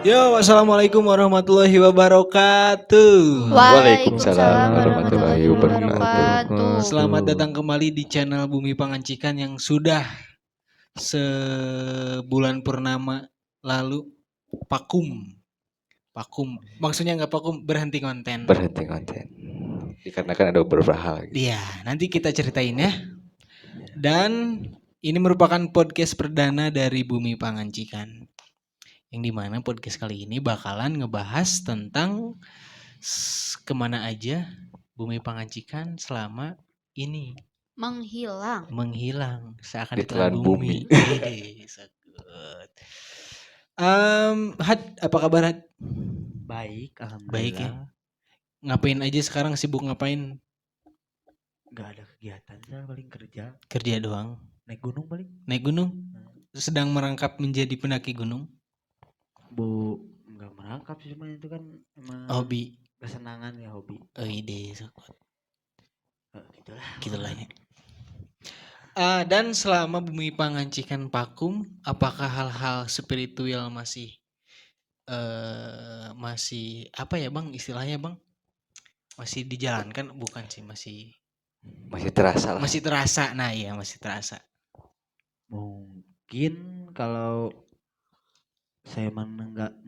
Yo, assalamualaikum warahmatullahi wabarakatuh. Waalaikumsalam warahmatullahi wabarakatuh. Selamat datang kembali di channel Bumi Pangancikan yang sudah sebulan purnama lalu vakum. Maksudnya nggak vakum, berhenti konten. Dikarenakan ada beberapa hal. Iya, nanti kita ceritain ya. Dan ini merupakan podcast perdana dari Bumi Pangancikan. Yang dimana podcast kali ini bakalan ngebahas tentang kemana aja Bumi Pangancikan selama ini menghilang seakan ditelan bumi. Had, apa kabar Had? Baik, alhamdulillah. Baik ya. Ngapain aja sekarang, sibuk ngapain? Gak ada kegiatan, saya paling kerja. Kerja doang. Naik gunung paling. Naik gunung? Sedang merangkap menjadi pendaki gunung? Enggak merangkap sih, cuma itu kan emang hobi. Kesenangan ya, hobi. Oh ide, Gitulah ya. Dan selama Bumi Pangancikan vakum, apakah hal-hal spiritual masih apa ya bang istilahnya bang? Masih dijalankan? Bukan sih, masih terasa lah. Masih terasa, nah iya masih terasa. Mungkin kalau saya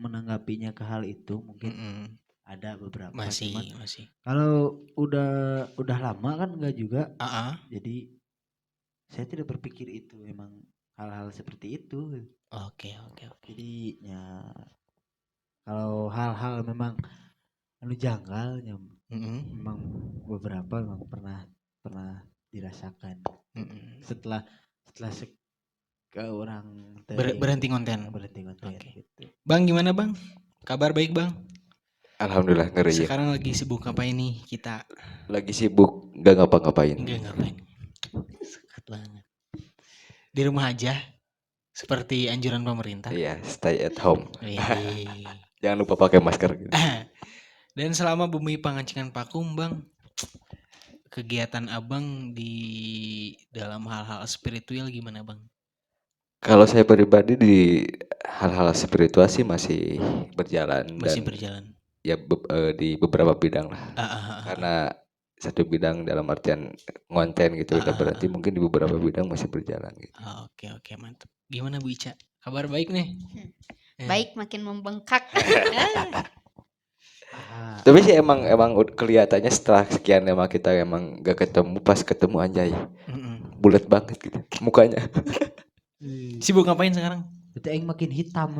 menanggapinya ke hal itu mungkin ada beberapa. Masih. Kalau udah lama kan enggak juga. Jadi saya tidak berpikir itu emang hal-hal seperti itu. Oke. Jadi ya kalau hal-hal memang janggal ya, memang beberapa memang pernah dirasakan. Setelah orang berhenti konten. Okay. Gitu. Bang gimana bang? Kabar baik bang? Alhamdulillah ngeri. Sekarang lagi sibuk apa ini kita? Lagi sibuk nggak ngapa-ngapain. Sekat banget. Di rumah aja, seperti anjuran pemerintah. Iya, stay at home. Jangan lupa pakai masker. Gitu. Dan selama Bumi Pangancikan vakum bang, kegiatan abang di dalam hal-hal spiritual gimana bang? Kalau saya pribadi di hal-hal spiritual sih masih berjalan. Ya di beberapa bidang lah. Karena satu bidang dalam artian konten gitu udah berarti mungkin di beberapa bidang masih berjalan gitu. Oke, mantap. Gimana Bu Ica? Kabar baik nih? Baik, makin membengkak. Tapi sih emang kelihatannya setelah sekian lama kita emang gak ketemu, pas ketemu anjay bulat banget gitu mukanya. Sibuk ngapain sekarang? Itu yang makin hitam.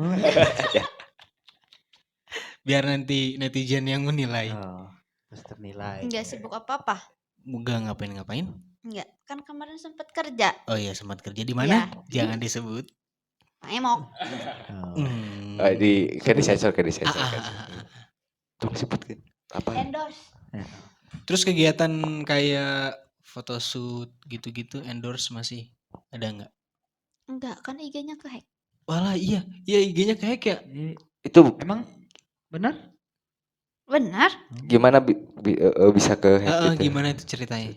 Biar nanti netizen yang menilai. Terus ternilai. Enggak sibuk apa-apa. Enggak ngapain? Enggak, kan kemarin sempat kerja. Oh iya, sempat kerja di mana? Ya. Jangan disebut. Emok. Di sensor. Tuh sebutkan apa? Endorse. Terus kegiatan kayak photoshoot gitu-gitu endorse masih ada nggak? Enggak, kan IG-nya kehack. Walah iya IG-nya kehack ya. Itu emang benar? Benar. Gimana bisa kehack gitu? Gimana itu ceritanya?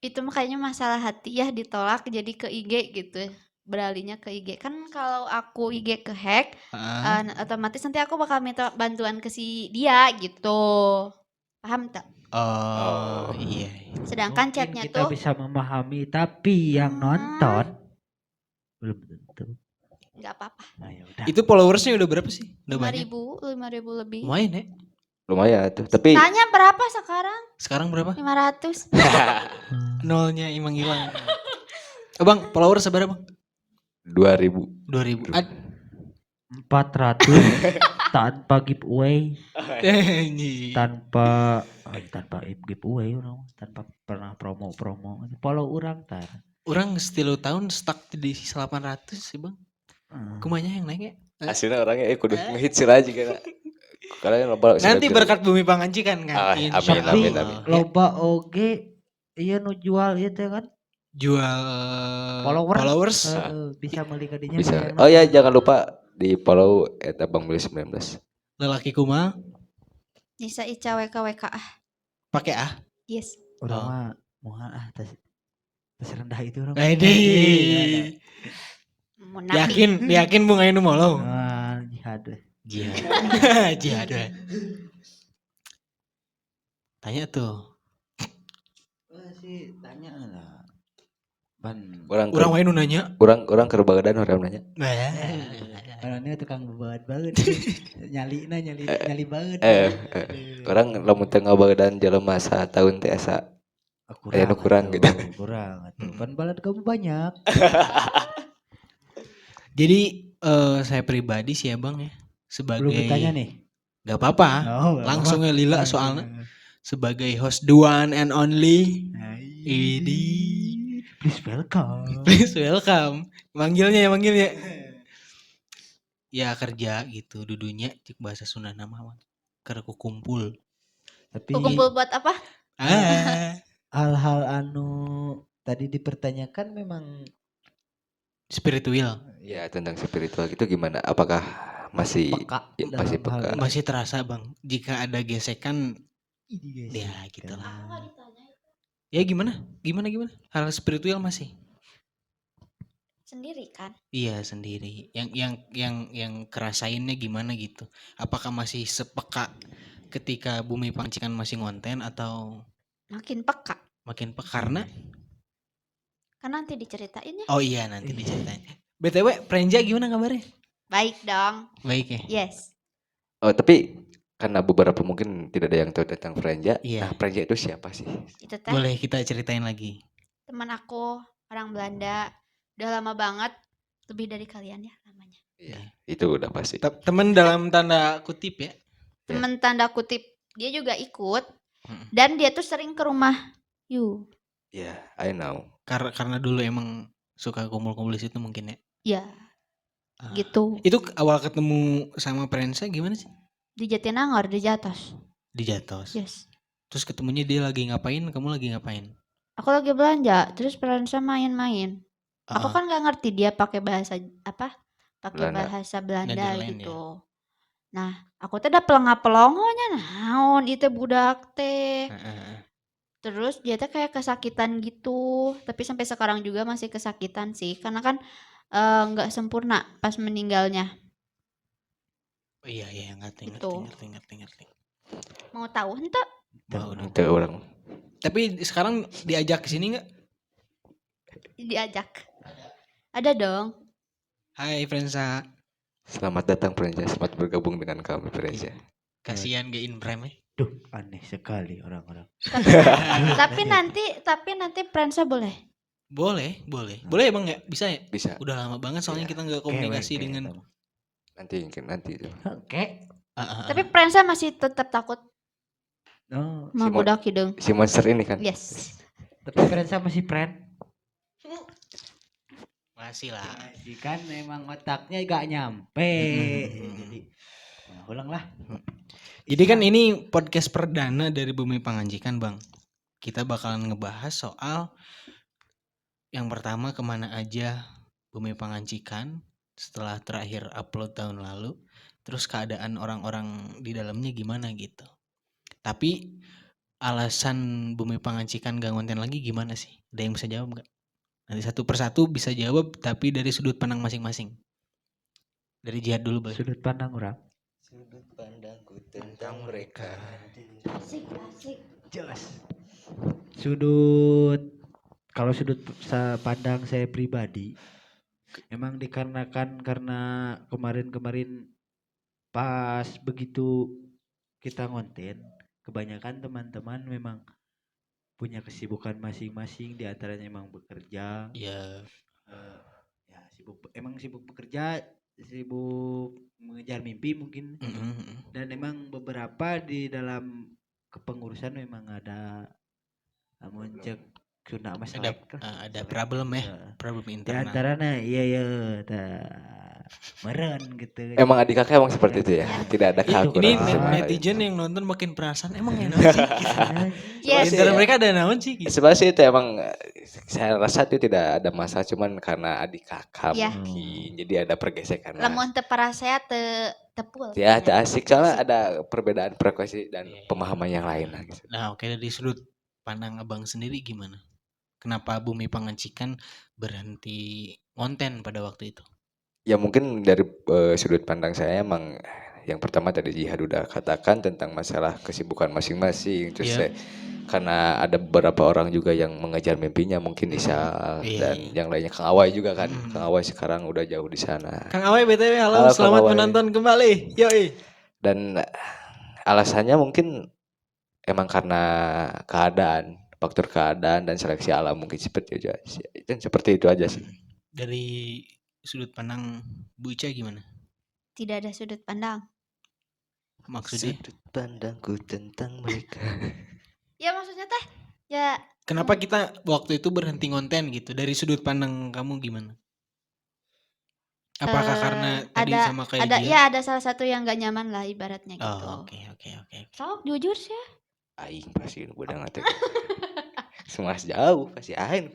Itu makanya masalah hati ya, ditolak jadi ke IG gitu. Beralihnya ke IG. Kan kalau aku IG kehack, otomatis nanti aku bakal minta bantuan ke si dia gitu. Paham tak? Oh iya. Sedangkan mungkin chatnya kita tuh bisa memahami, tapi yang nonton belum tentu. Enggak apa-apa. Nah, ya udah. Itu followersnya udah berapa sih? Udah 5.000 lebih. Lumayan ya? Lumayan tuh. Tapi tanya berapa sekarang? Sekarang berapa? 500. Nolnya emang hilang. Bang, followers seberapa bang? 2.000. 400 tanpa giveaway. tanpa giveaway tanpa pernah promo follow orang tar. Orang setilu tahun stuck di 800 sih bang. Kumanya yang naik ya? Aslinya orangnya kudu ngehit sih aja kan. Nanti berkat Bumi Pangancikan kan. Amin. Loba oge iya nu jual ieu teh kan. Jual followers. Bisa beli ke dinya. Bisa. Oh ya jangan lupa di follow @abangbeli19. Lelaki kumaha? Nisa Ica WKWK Pakai ah? Yes. Orang mah moal tas rendah itu orang. Yakin Bung Ainu mau lo? Jihad. Jihad. Tanya tuh. Sih tanya lah. Orang main nanya. Orang kerbagadan orang nanya. Orangnya tukang bebat banget. nyali banget. Orang lamun teu ngabagadan jelema tahun teh asa kurang gitu. Kurang atuh. Pan balad kamu banyak. Jadi saya pribadi sih ya Bang ya sebagai. Belum ditanya nih. Gak apa-apa. Langsung ya Lila soalnya. Sebagai host the one and only. Please welcome. Manggilnya. Ya kerja gitu dudunya cik bahasa Sunda nama keur kumpul. Tapi kumpul buat apa? Hal-hal anu tadi dipertanyakan memang spiritual. Ya tentang spiritual gitu gimana? Apakah masih peka? Masih terasa Bang. Jika ada gesekan ya gitu lah. Ya gimana? Hal spiritual masih sendiri kan? Iya sendiri. Yang kerasainnya gimana gitu? Apakah masih sepeka ketika Bumi Pancikan masih ngonten atau makin peka? Karena nanti diceritain ya. Oh iya nanti diceritain. BTW Prenja gimana kabarnya? Baik dong. Baik ya. Yes. Oh tapi karena beberapa mungkin tidak ada yang tahu tentang Prenja. Iya. Nah Prenja itu siapa sih? Itu teh Boleh kita ceritain lagi. teman aku orang Belanda, udah lama banget, lebih dari kalian ya namanya. Iya, itu udah pasti. Teman dalam tanda kutip ya. Teman tanda kutip, dia juga ikut dan dia tuh sering ke rumah you. Ya, I know. Karena dulu emang suka kumpul-kumpul di situ mungkin ya. Ya. Gitu. Itu awal ketemu sama Prensa gimana sih? Di Jatinangor, di Jatos. Di Jatos. Yes. Terus ketemunya dia lagi ngapain, kamu lagi ngapain? Aku lagi belanja, terus Prensa main-main. Aku kan nggak ngerti dia pakai bahasa apa? Pakai bahasa Belanda gitu. Ya. Nah, aku teh udah pelongo-pelongonya naon itu budak teh. Terus dia teh kayak kesakitan gitu, tapi sampai sekarang juga masih kesakitan sih, karena kan nggak sempurna pas meninggalnya. Oh iya ngerti. Mau tahu enggak? Tahu orang. Tapi sekarang diajak ke sini nggak? Diajak. Ada dong. Hai Prensa. Selamat datang Prensa, selamat bergabung dengan kami Prensa. Kasihan gak in-frame ya. Duh, aneh sekali orang-orang. Tapi nanti Prensa boleh. Boleh emang ya? Bisa ya? Bisa. Udah lama banget soalnya kita nggak komunikasi dengan. Nanti itu. Oke. Tapi Prensa masih tetap takut. Oh, sama budak hidung. Si monster ini kan? Yes. Tapi Prensa masih friend. Masih lah. Masih kan memang otaknya gak nyampe. Jadi ulang lah. Jadi kan ini podcast perdana dari Bumi Panganjikan Bang. Kita bakalan ngebahas soal yang pertama kemana aja Bumi Panganjikan setelah terakhir upload tahun lalu. Terus keadaan orang-orang di dalamnya gimana gitu. Tapi alasan Bumi Panganjikan gak ngonten lagi gimana sih? Ada yang bisa jawab gak? Nanti satu persatu bisa jawab tapi dari sudut pandang masing-masing. Dari Jihad dulu boleh. Sudut pandang orang. Sudut pandangku tentang mereka. Asik. Jelas. Kalau sudut pandang saya pribadi memang dikarenakan karena kemarin pas begitu kita ngonten, kebanyakan teman-teman memang punya kesibukan masing-masing, di antaranya emang bekerja. Iya. Ya sibuk bekerja, sibuk mengejar mimpi mungkin. Dan emang beberapa di dalam kepengurusan memang ada namun cek Sunda mas ada problem ya, problem internal. Di antaranya iya meren gitu. Emang adik kakak emang seperti itu ya, tidak ada kaku. Ini netizen yang nonton makin perasaan emang ya naon sih? Yes. Antara mereka ada naon sih? Gitu. Sebenarnya sih itu emang saya rasa itu tidak ada masalah, cuman karena adik kakak mungkin jadi ada pergesekan. Lamun teu parasea tepul. Ya, asik soalnya ada perbedaan frekuensi dan pemahaman yang lain lah gitu. Nah, oke dari sudut pandang Abang sendiri gimana? Kenapa Bumi Panganjikan berhenti konten pada waktu itu? Ya mungkin dari sudut pandang saya emang yang pertama tadi Jihad udah katakan tentang masalah kesibukan masing-masing. Terus karena ada beberapa orang juga yang mengejar mimpinya, mungkin Isal dan yang lainnya, Kang Awai juga kan. Kang Awai sekarang udah jauh di sana. Kang Awai BTW halo, selamat menonton kembali. Yoi. Dan alasannya mungkin emang karena keadaan, faktor keadaan dan seleksi alam mungkin seperti itu aja. Dan seperti itu aja sih. Dari sudut pandang Bu Ica gimana? Tidak ada sudut pandang. Maksudnya? Sudut pandangku tentang mereka. Ya maksudnya teh, ya. Kenapa kita waktu itu berhenti ngonten gitu? Dari sudut pandang kamu gimana? Apakah karena tadi sama kayak dia? Ya ada salah satu yang gak nyaman lah ibaratnya gitu. Oke. Sok jujur sih. Aing pasti udah ngerti. Semua jauh pasti aing.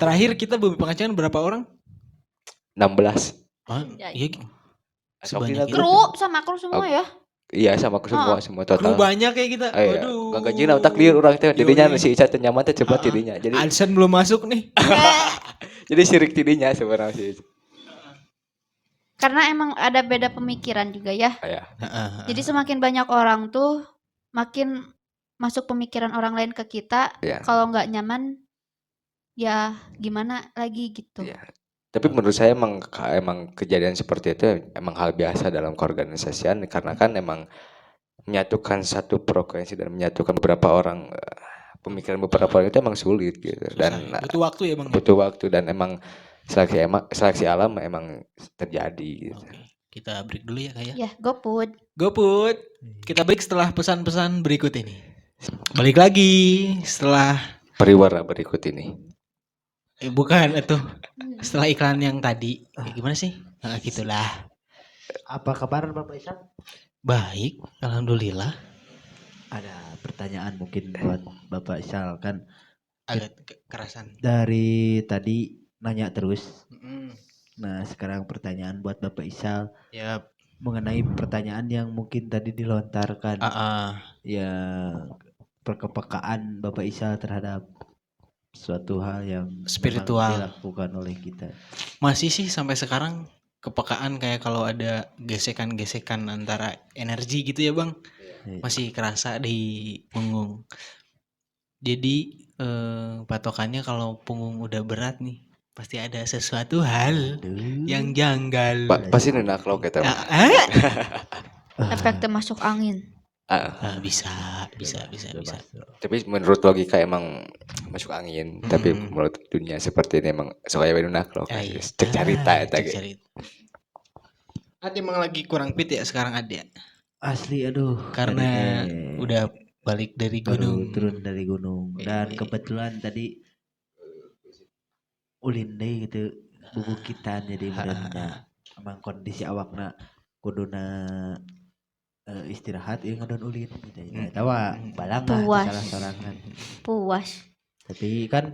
Terakhir kita Bumi Pengajian berapa orang? 16. Oh, iya. Sebanyak kru sama kru semua ya? Iya sama aku semua total. Kru banyak kayak kita. Waduh. Gak gajina otak liur orang teh dirinya si Ica teh nyaman teh coba dirinya. Jadi Adsen belum masuk nih. Jadi sirik dirinya sebenarnya sih. Karena emang ada beda pemikiran juga ya. Jadi semakin banyak orang tuh makin masuk pemikiran orang lain ke kita. Kalau nggak nyaman ya gimana lagi gitu. Tapi menurut saya emang kejadian seperti itu emang hal biasa dalam keorganisasian karena kan emang menyatukan satu frekuensi dan menyatukan beberapa orang pemikiran beberapa orang itu emang sulit gitu. Dan butuh waktu ya Bang. Butuh waktu dan emang seleksi alam emang terjadi gitu. Oke. Kita break dulu ya Kak ya. Ya, GoPut. Kita break setelah pesan-pesan berikut ini. Balik lagi setelah Periwara berikut ini. Bukan itu. Setelah iklan yang tadi. Gimana sih? Nah, gitulah. Apa kabar Bapak Isan? Baik, alhamdulillah. Ada pertanyaan mungkin buat Bapak Isal kan agak kerasan. Dari tadi nanya terus. Nah, sekarang pertanyaan buat Bapak Isal. Yap. Mengenai pertanyaan yang mungkin tadi dilontarkan. Ya, kepekaan Bapak Isal terhadap suatu hal yang spiritual dilakukan oleh kita. Masih sih sampai sekarang kepekaan kayak kalau ada gesekan-gesekan antara energi gitu ya Bang. Masih kerasa di punggung. Jadi patokannya kalau punggung udah berat nih pasti ada sesuatu hal yang janggal. Pasti nenak lo kita. Efek masuk angin. Bisa. Tapi menurut logika emang masuk angin. Tapi menurut dunia seperti ini emang soalnya nenak lo. Cek cerita eta ge. Ade emang lagi kurang fit ya sekarang Ade. Asli aduh. Karena udah balik dari gunung. Turun dari gunung. Dan kebetulan tadi ulin deh gitu bubukitan jadi benernya emang kondisi awakna kuduna istirahat ya ngadon ulin gitu ya tahu balang lah salah sorangan puas tapi kan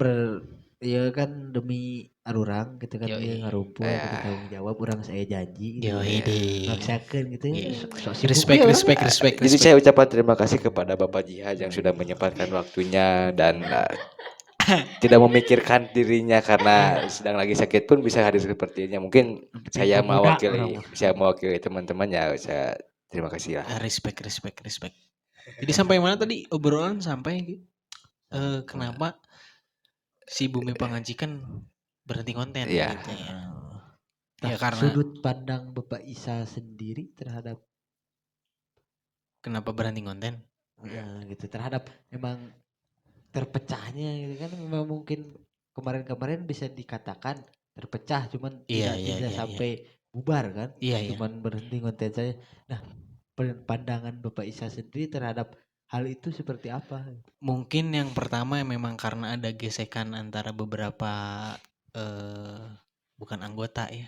ya kan demi arurang gitu kan dia ngarumpul kita tanggung jawab orang saya janji gitu maksakan gitu respect. Jadi saya ucapkan terima kasih kepada Bapak Jihad yang sudah menyempatkan waktunya dan tidak memikirkan dirinya karena sedang lagi sakit pun bisa hadir sepertinya. Mungkin saya mewakili teman-teman ya, saya terima kasih lah. Respect. Jadi sampai mana tadi obrolan sampai kenapa si Bumi Pengajikan berhenti konten gitu ya. Ya karena sudut pandang Bapak Isa sendiri terhadap kenapa berhenti konten? Ya gitu terhadap memang terpecahnya gitu kan memang mungkin kemarin bisa dikatakan terpecah cuman tidak sampai bubar kan cuman berhenti konten saja. Nah pandangan Bapak Isa sendiri terhadap hal itu seperti apa? Mungkin yang pertama memang karena ada gesekan antara beberapa bukan anggota ya,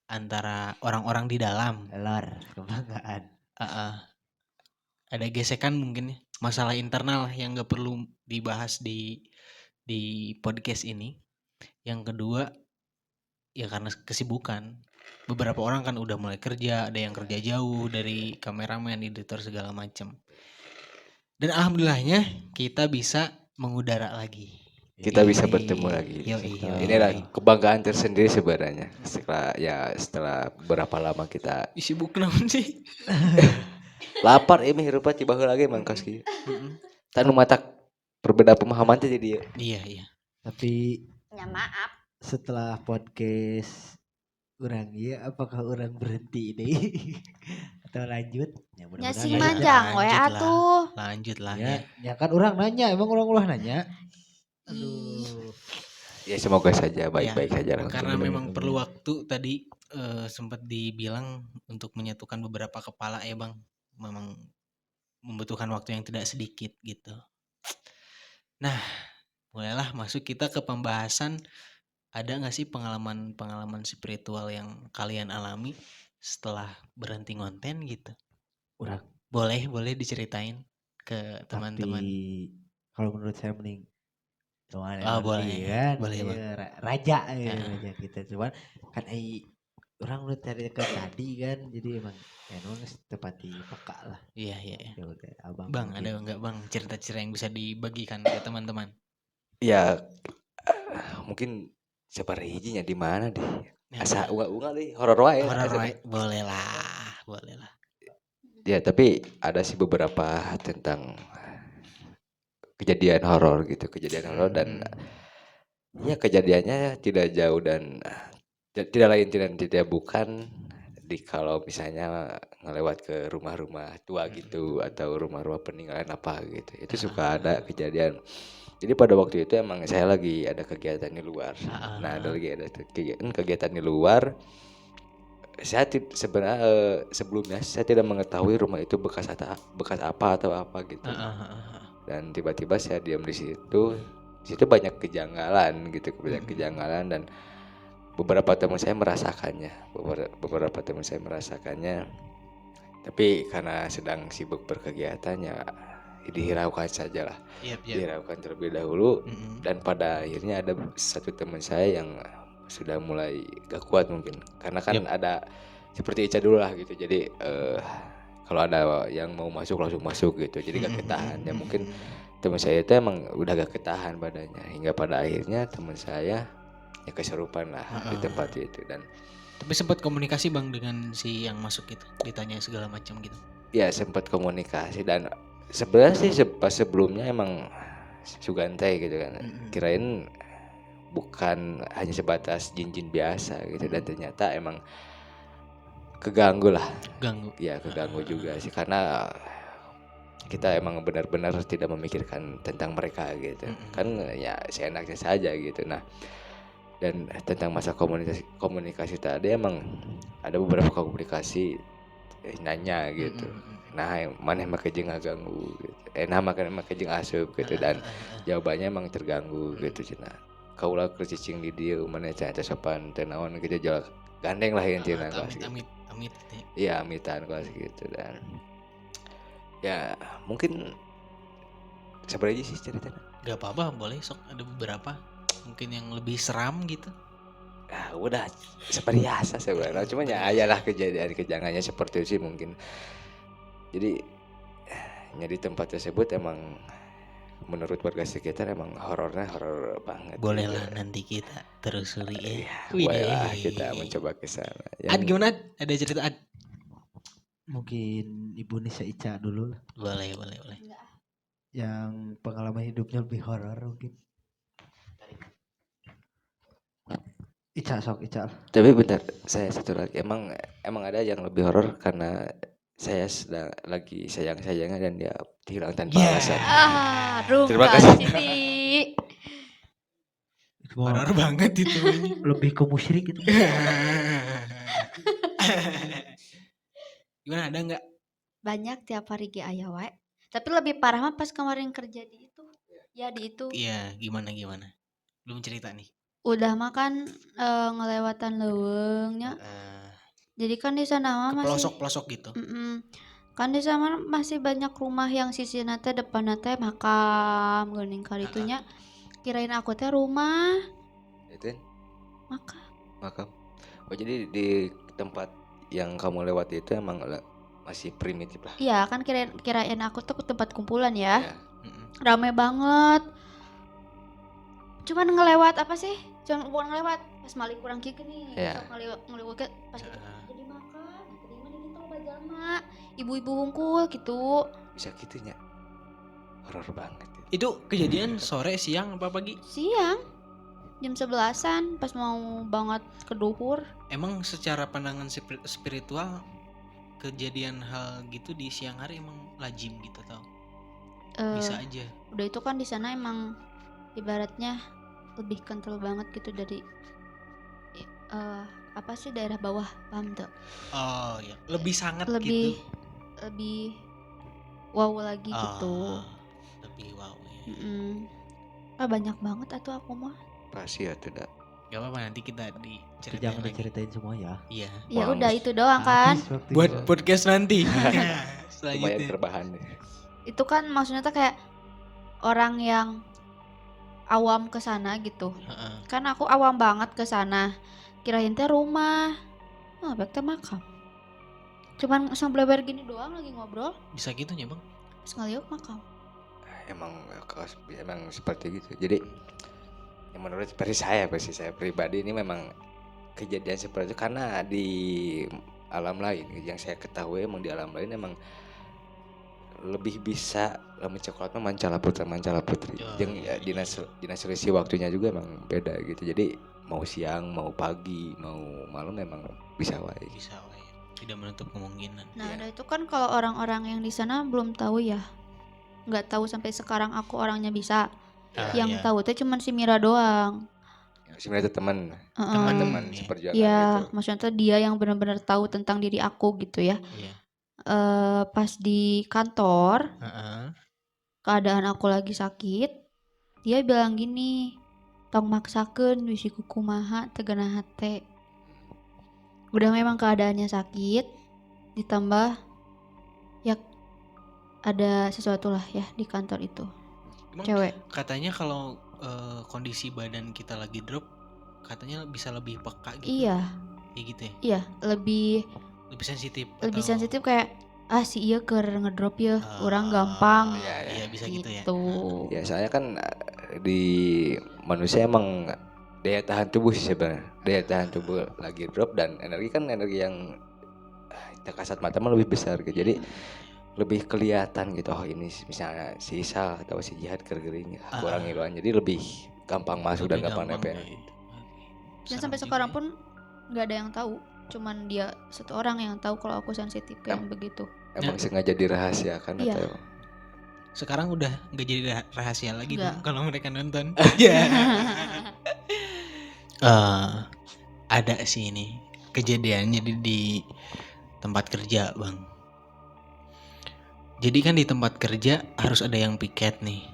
antara orang-orang di dalam. Kebanggaan. Ada gesekan mungkin ya, masalah internal yang gak perlu dibahas di podcast ini. Yang kedua ya karena kesibukan. Beberapa orang kan udah mulai kerja, ada yang kerja jauh dari kameramen, editor segala macam. Dan alhamdulillahnya kita bisa mengudara lagi. kita bisa bertemu lagi. Inilah kebanggaan tersendiri sebenarnya setelah berapa lama kita sibuk naon sih. lapar ini hirupa tiba lagi mangkos kieu. Tanu mata berbeda pemahaman jadi iya. Tapi ya maaf setelah podcast orang apakah orang berhenti ini atau lanjut? Ya sing manjang we atuh. Lanjut lah ya kan orang nanya, emang orang ulah nanya. Aduh. Ya semoga saja baik-baik saja lah. Karena memang perlu waktu tadi sempat dibilang untuk menyatukan beberapa kepala ya Bang. Memang membutuhkan waktu yang tidak sedikit gitu. Nah, mulailah masuk kita ke pembahasan. Ada nggak sih pengalaman spiritual yang kalian alami setelah berhenti ngonten gitu? Boleh diceritain ke teman-teman. Tapi kalau menurut saya mending boleh kan? Boleh raja kita cuman kan orang udah cari ke tadi kan, jadi emang tepati peka lah. Iya. Ya udah, abang. Bang, ada nggak Bang cerita-cerita yang bisa dibagikan ke teman-teman? Ya mungkin seperti hijinya di mana deh. Asa unga deh, horor wae. Boleh lah. Ya, tapi ada sih beberapa tentang kejadian horor dan ya kejadiannya tidak jauh dan tidak lain tidak bukan kalau misalnya ngelewat ke rumah-rumah tua gitu atau rumah-rumah peninggalan apa gitu. Itu suka ada kejadian. Jadi pada waktu itu emang saya lagi ada kegiatan di luar. Nah, ada kegiatan di luar. Saya sebenarnya sebelumnya saya tidak mengetahui rumah itu bekas apa atau apa gitu. Dan tiba-tiba saya diam di situ banyak kejanggalan gitu, dan beberapa teman saya merasakannya. Tapi karena sedang sibuk berkegiatannya, dihiraukan sajalah. Dihiraukan terlebih dahulu. Dan pada akhirnya ada satu teman saya yang sudah mulai gak kuat mungkin, karena kan ada seperti Ica dulu lah gitu. Jadi kalau ada yang mau masuk langsung masuk gitu, jadi gak ketahan. Ya mungkin teman saya itu emang udah gak ketahan badannya, hingga pada akhirnya teman saya ya kesurupan lah di tempat itu. Dan tapi sempat komunikasi Bang dengan si yang masuk itu, ditanya segala macam gitu. Ya sempat komunikasi, dan sebenarnya sih pas sebelumnya emang sugantai gitu kan. Kirain bukan hanya sebatas jin-jin biasa gitu, dan ternyata emang keganggu juga sih, karena kita emang benar-benar tidak memikirkan tentang mereka gitu. Kan ya seenaknya saja gitu. Nah, dan tentang masa komunikasi tadi emang ada beberapa komunikasi nanya gitu. Nah, mana mah kejeng ngaganggu gitu. Nah, mah kejeng asup gitu, dan jawabannya emang terganggu gitu cenah. Kaulah kercicing di dieu mana cenah sopan teu naon gitu, jual gandeng lah intina kelas gitu. Amit. Iya, amitan kelas gitu. Dan ya mungkin seberapa sih ceritanya? Gak apa-apa, boleh sok, ada beberapa mungkin yang lebih seram gitu. Udah seperti biasa sebenarnya, cuma ya ayalah kejadian kejangannya seperti itu sih mungkin. Jadi di tempat tersebut emang menurut warga sekitar emang horor banget. Boleh lah nanti kita telusuri ya. Boleh kita mencoba ke sana. Ad gimana? Ada cerita Ad? Mungkin Ibu Nisa Ica dulu. Boleh. Yang pengalaman hidupnya lebih horor mungkin. Ica. Tapi bentar, saya satu lagi. Emang ada yang lebih horor karena saya sedang lagi sayang-sayangnya dan dia hilang tanpa alasan. Terima kasih. Horor banget itu. Lebih ke musyrik itu. Gimana, ada nggak? Banyak tiap hari ge aya wae. Tapi lebih parah mah pas kemarin kerja di itu. Ya di itu. Iya, gimana? Belum cerita nih. Udah makan ngelewatan leuweungnya. Jadi kan di sana mah masih pelosok gitu. Kan di sana masih banyak rumah yang sisina teh depanna teh makam geuning karitunya. Kirain aku teh rumah. Itu Makam. Oh, jadi di tempat yang kamu lewati itu emang masih primitif lah. Iya, kan kirain aku tuh tempat kumpulan ya. Rame banget. cuman ngelewat apa sih? Cuman bukan ngelewat pas malik kurang kieu nih. Iya. Ngelewat pas itu jadi makan. Tadi mah di tol bajama. Ibu-ibu hungkul gitu. Bisa gitunya. Horor banget. Itu kejadian sore, siang, apa pagi? Siang. Jam 11-an pas mau banget ke duhur. Emang secara pandangan spiritual kejadian hal gitu di siang hari emang lazim gitu tau? Bisa aja. Udah itu kan di sana emang ibaratnya lebih kental banget gitu dari apa sih daerah bawah, paham tuh? Oh ya, lebih sangat lebih, gitu. Lebih wow lagi gitu. Lebih wow ya. Banyak banget atau aku mah. Pasti ya tidak. Gak apa-apa, nanti kita diceritain jangan lagi. Diceritain semua ya. Iya. Ya udah itu doang kan. Buat podcast nanti. Lumayan terbahan. Itu kan maksudnya tuh kayak orang yang awam ke sana gitu. Kan aku awam banget ke sana. Kirain teh rumah. Bek teh makam. Cuman sambil gini doang lagi ngobrol. Bisa gitu ya, Bang? Terus ngeliuk makam. Emang seperti gitu. Jadi menurut versi saya pribadi ini memang kejadian seperti itu karena di alam lain yang saya ketahui emang di alam lain emang lebih bisa mencoklotnya mancala putri. Yang dinas selisih waktunya juga emang beda gitu. Jadi mau siang, mau pagi, mau malam memang bisa wae. Tidak menutup kemungkinan. Nah, ada itu kan kalau orang-orang yang di sana belum tahu ya. Nggak tahu sampai sekarang aku orangnya bisa. Yang tahu teh cuman si Mira doang. Si Mira itu teman seperjuangan ya, gitu. Maksudnya tuh dia yang benar-benar tahu tentang diri aku gitu ya. Pas di kantor, keadaan aku lagi sakit, dia bilang gini, tong maksakeun bisi kumaha teu geunah hate. Udah memang keadaannya sakit, ditambah ya ada sesuatu lah ya di kantor itu. Emang cewek. Katanya kalau kondisi badan kita lagi drop, katanya bisa lebih peka gitu. Iya. Ya gitu ya? Iya, lebih sensitif. Lebih sensitif kayak si iya keur ngedrop ya, orang gampang. Iya bisa gitu ya. Ya saya kan di manusia emang daya tahan tubuh sih sebenarnya. Daya tahan tubuh lagi drop dan energi yang kasat mata mah lebih besar gitu. Jadi lebih kelihatan gitu, oh ini misalnya si Isal atau si Jihad kergering kurang ngiluan, jadi lebih gampang masuk dan gampang nempel. Dan sampai sekarang pun nggak ada yang tahu, cuman dia satu orang yang tahu kalau aku sensitif kayak begitu. Emang sengaja dirahasiakan atau? Sekarang udah nggak jadi rahasia lagi dong kalau mereka nonton. Ada sih ini kejadiannya di tempat kerja, Bang. Jadi kan di tempat kerja harus ada yang piket nih.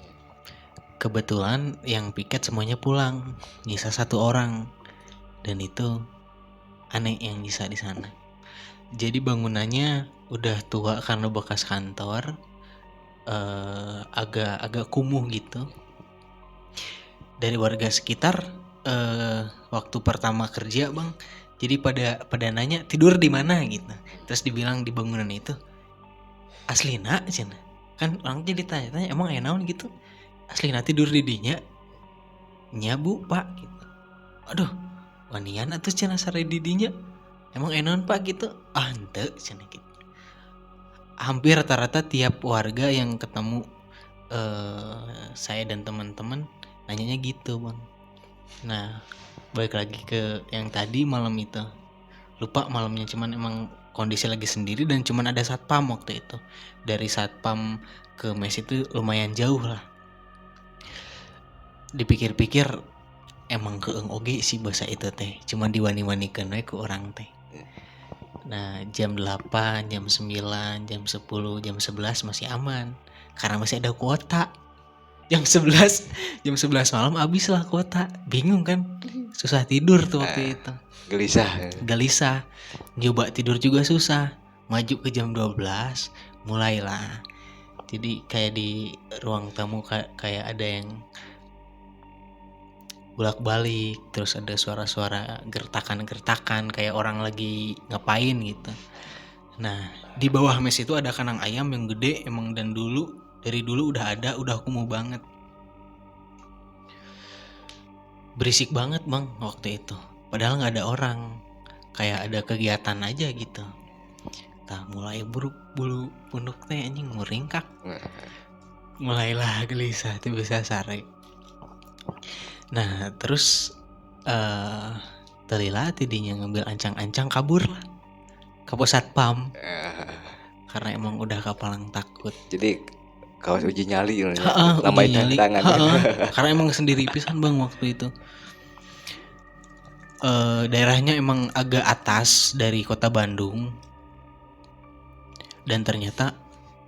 Kebetulan yang piket semuanya pulang, nyisa satu orang. Dan itu aneh yang nyisa di sana. Jadi bangunannya udah tua karena bekas kantor, agak kumuh gitu. Dari warga sekitar waktu pertama kerja, Bang, jadi pada nanya tidur di mana gitu. Terus dibilang di bangunan itu. Aslina cina kan orang jadi tanya-tanya emang naon gitu, aslina tidur di dinya nya bu pak gitu. Aduh wanian atuh cina sare di dinya emang naon pak gitu, henteu cina gitu. Hampir rata-rata tiap warga yang ketemu saya dan teman-teman nanyanya gitu, Bang. Nah balik lagi ke yang tadi malam itu, lupa malamnya, cuman emang kondisi lagi sendiri dan cuman ada satpam waktu itu. Dari satpam ke mes itu lumayan jauh lah. Dipikir-pikir emang keeng oge sih bahasa itu teh, cuman diwani-wanikeun we ku orang teh. Nah jam 8, jam 9, jam 10, jam 11 masih aman karena masih ada kuota. Jam 11 malam habis lah kuota. Bingung kan, susah tidur tuh waktu itu. Gelisah. Nyoba tidur juga susah. Maju ke jam 12 mulailah. Jadi kayak di ruang tamu kayak ada yang bolak-balik, terus ada suara-suara gertakan-gertakan kayak orang lagi ngapain gitu. Nah, di bawah mes itu ada kandang ayam yang gede emang, dan dari dulu udah ada, udah kumuh banget. berisik banget bang waktu itu. Padahal nggak ada orang, kayak ada kegiatan aja gitu. Tah mulai bulu punduk teh anjing muringkak. Mulailah gelisah tuh bisa sare. Nah terus telila tidinya ngambil ancang-ancang kabur lah ke pos satpam karena emang udah kapalang takut. Jadi kawas uji nyali uji nyali karena emang sendiri pisan bang waktu itu. Daerahnya emang agak atas dari kota Bandung, dan ternyata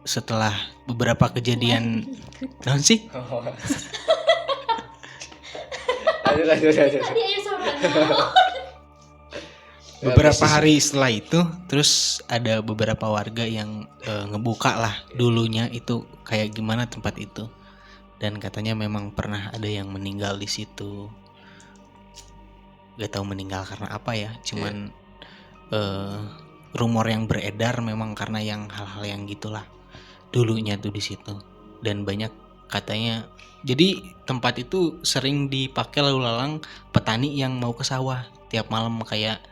setelah beberapa kejadian non sih beberapa hari setelah itu terus ada beberapa warga yang ngebuka lah dulunya itu kayak gimana tempat itu, dan katanya memang pernah ada yang meninggal di situ. Gak tahu meninggal karena apa ya, cuman rumor yang beredar memang karena yang hal-hal yang gitulah dulunya tuh di situ. Dan banyak katanya, jadi tempat itu sering dipakai lalu lalang petani yang mau ke sawah tiap malam kayak